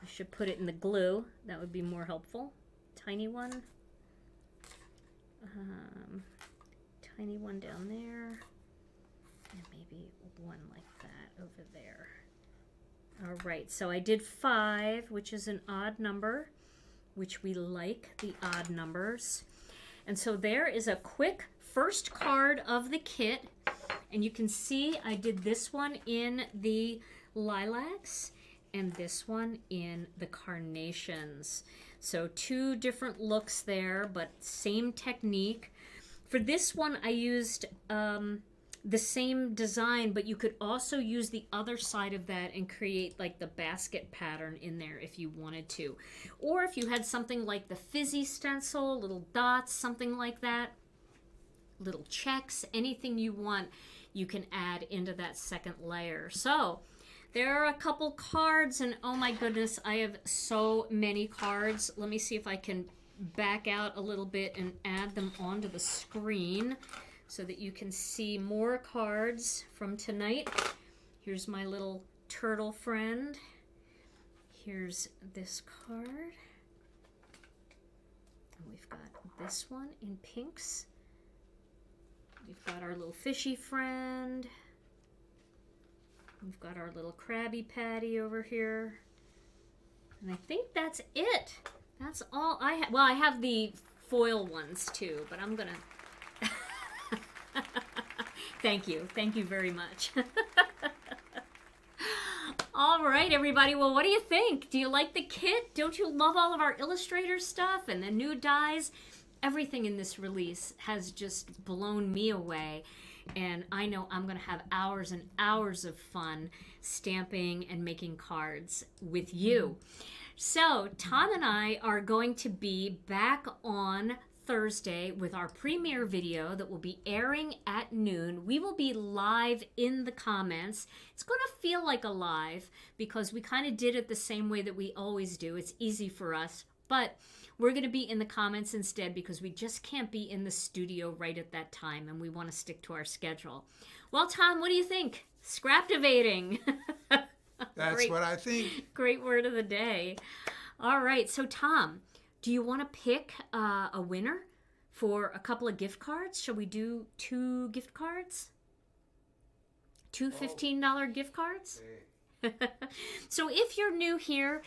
We should put it in the glue. That would be more helpful. Tiny one. Tiny one down there. And maybe one like that over there. All right, so I did 5, which is an odd number, which we like the odd numbers. And so there is a quick first card of the kit. And you can see I did this one in the lilacs and this one in the carnations. So 2 different looks there, but same technique. For this one, I used the same design, but you could also use the other side of that and create like the basket pattern in there if you wanted to. Or if you had something like the fizzy stencil, little dots, something like that, little checks, anything you want, you can add into that second layer. So there are a couple cards, and oh my goodness, I have so many cards. Let me see if I can back out a little bit and add them onto the screen so that you can see more cards from tonight. Here's my little turtle friend. Here's this card. And we've got this one in pinks. We've got our little fishy friend. We've got our little Krabby Patty over here. And I think that's it. That's all I have. Well, I have the foil ones too, but I'm gonna... Thank you. Thank you very much. All right, everybody. Well, what do you think? Do you like the kit? Don't you love all of our illustrator stuff and the new dies? Everything in this release has just blown me away. And I know I'm going to have hours and hours of fun stamping and making cards with you. So Tom and I are going to be back on Thursday with our premiere video that will be airing at noon. We will be live in the comments. It's going to feel like a live because we kind of did it the same way that we always do. It's easy for us, but we're going to be in the comments instead because we just can't be in the studio right at that time, and we want to stick to our schedule. Well, Tom, what do you think? Scraptivating. That's what I think. Great word of the day. All right, so Tom, do you want to pick a winner for a couple of gift cards? Shall we do 2 gift cards? 2 $15 gift cards? So if you're new here,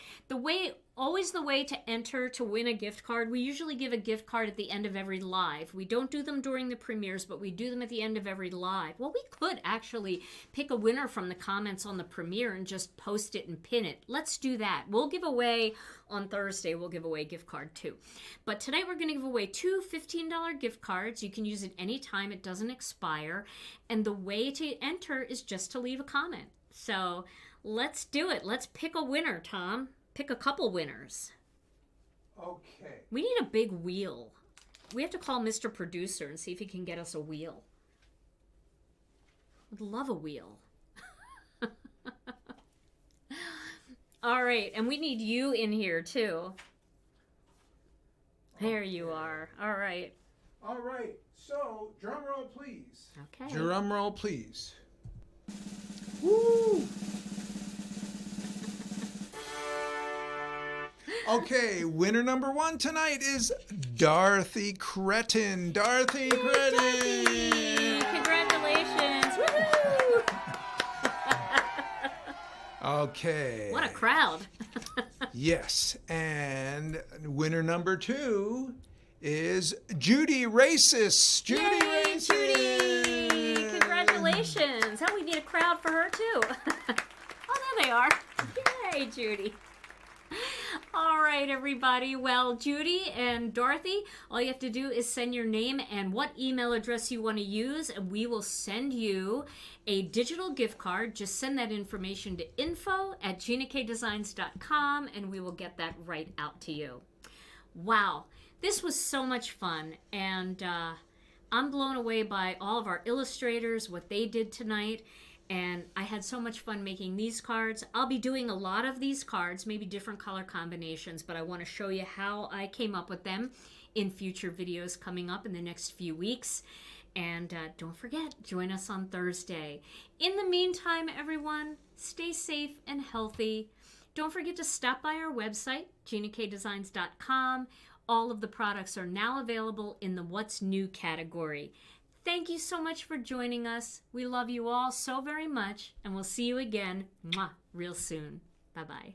always the way to enter to win a gift card, we usually give a gift card at the end of every live. We don't do them during the premieres, but we do them at the end of every live. Well, we could actually pick a winner from the comments on the premiere and just post it and pin it. Let's do that. We'll give away on Thursday, we'll give away a gift card too. But tonight we're going to give away 2 $15 gift cards. You can use it anytime, it doesn't expire. And the way to enter is just to leave a comment. So let's do it. Let's pick a winner, Tom. Pick a couple winners. Okay. We need a big wheel. We have to call Mr. Producer and see if he can get us a wheel. Would love a wheel. All right, and we need you in here too. There you are. All right. All right. So, drum roll, please. Okay. Drum roll, please. Woo! Okay, winner number 1 tonight is Dorothy Chretin. Dorothy Chretin! Congratulations! Woo-hoo! Okay. What a crowd. Yes, and winner number 2 is Jody Rasys. Jody Yay, Rasys! Judy! Congratulations! How we need a crowd for her too. Oh, there they are. Yay, Judy. All right, everybody. Well, Judy and Dorothy, all you have to do is send your name and what email address you want to use, and we will send you a digital gift card. Just send that information to info@ginakdesigns.com, and we will get that right out to you. Wow, this was so much fun, and I'm blown away by all of our illustrators, what they did tonight. And I had so much fun making these cards. I'll be doing a lot of these cards, maybe different color combinations, but I want to show you how I came up with them in future videos coming up in the next few weeks. And don't forget, join us on Thursday. In the meantime, everyone, stay safe and healthy. Don't forget to stop by our website, GinaKDesigns.com. All of the products are now available in the What's New category. Thank you so much for joining us. We love you all so very much, and we'll see you again real soon. Bye-bye.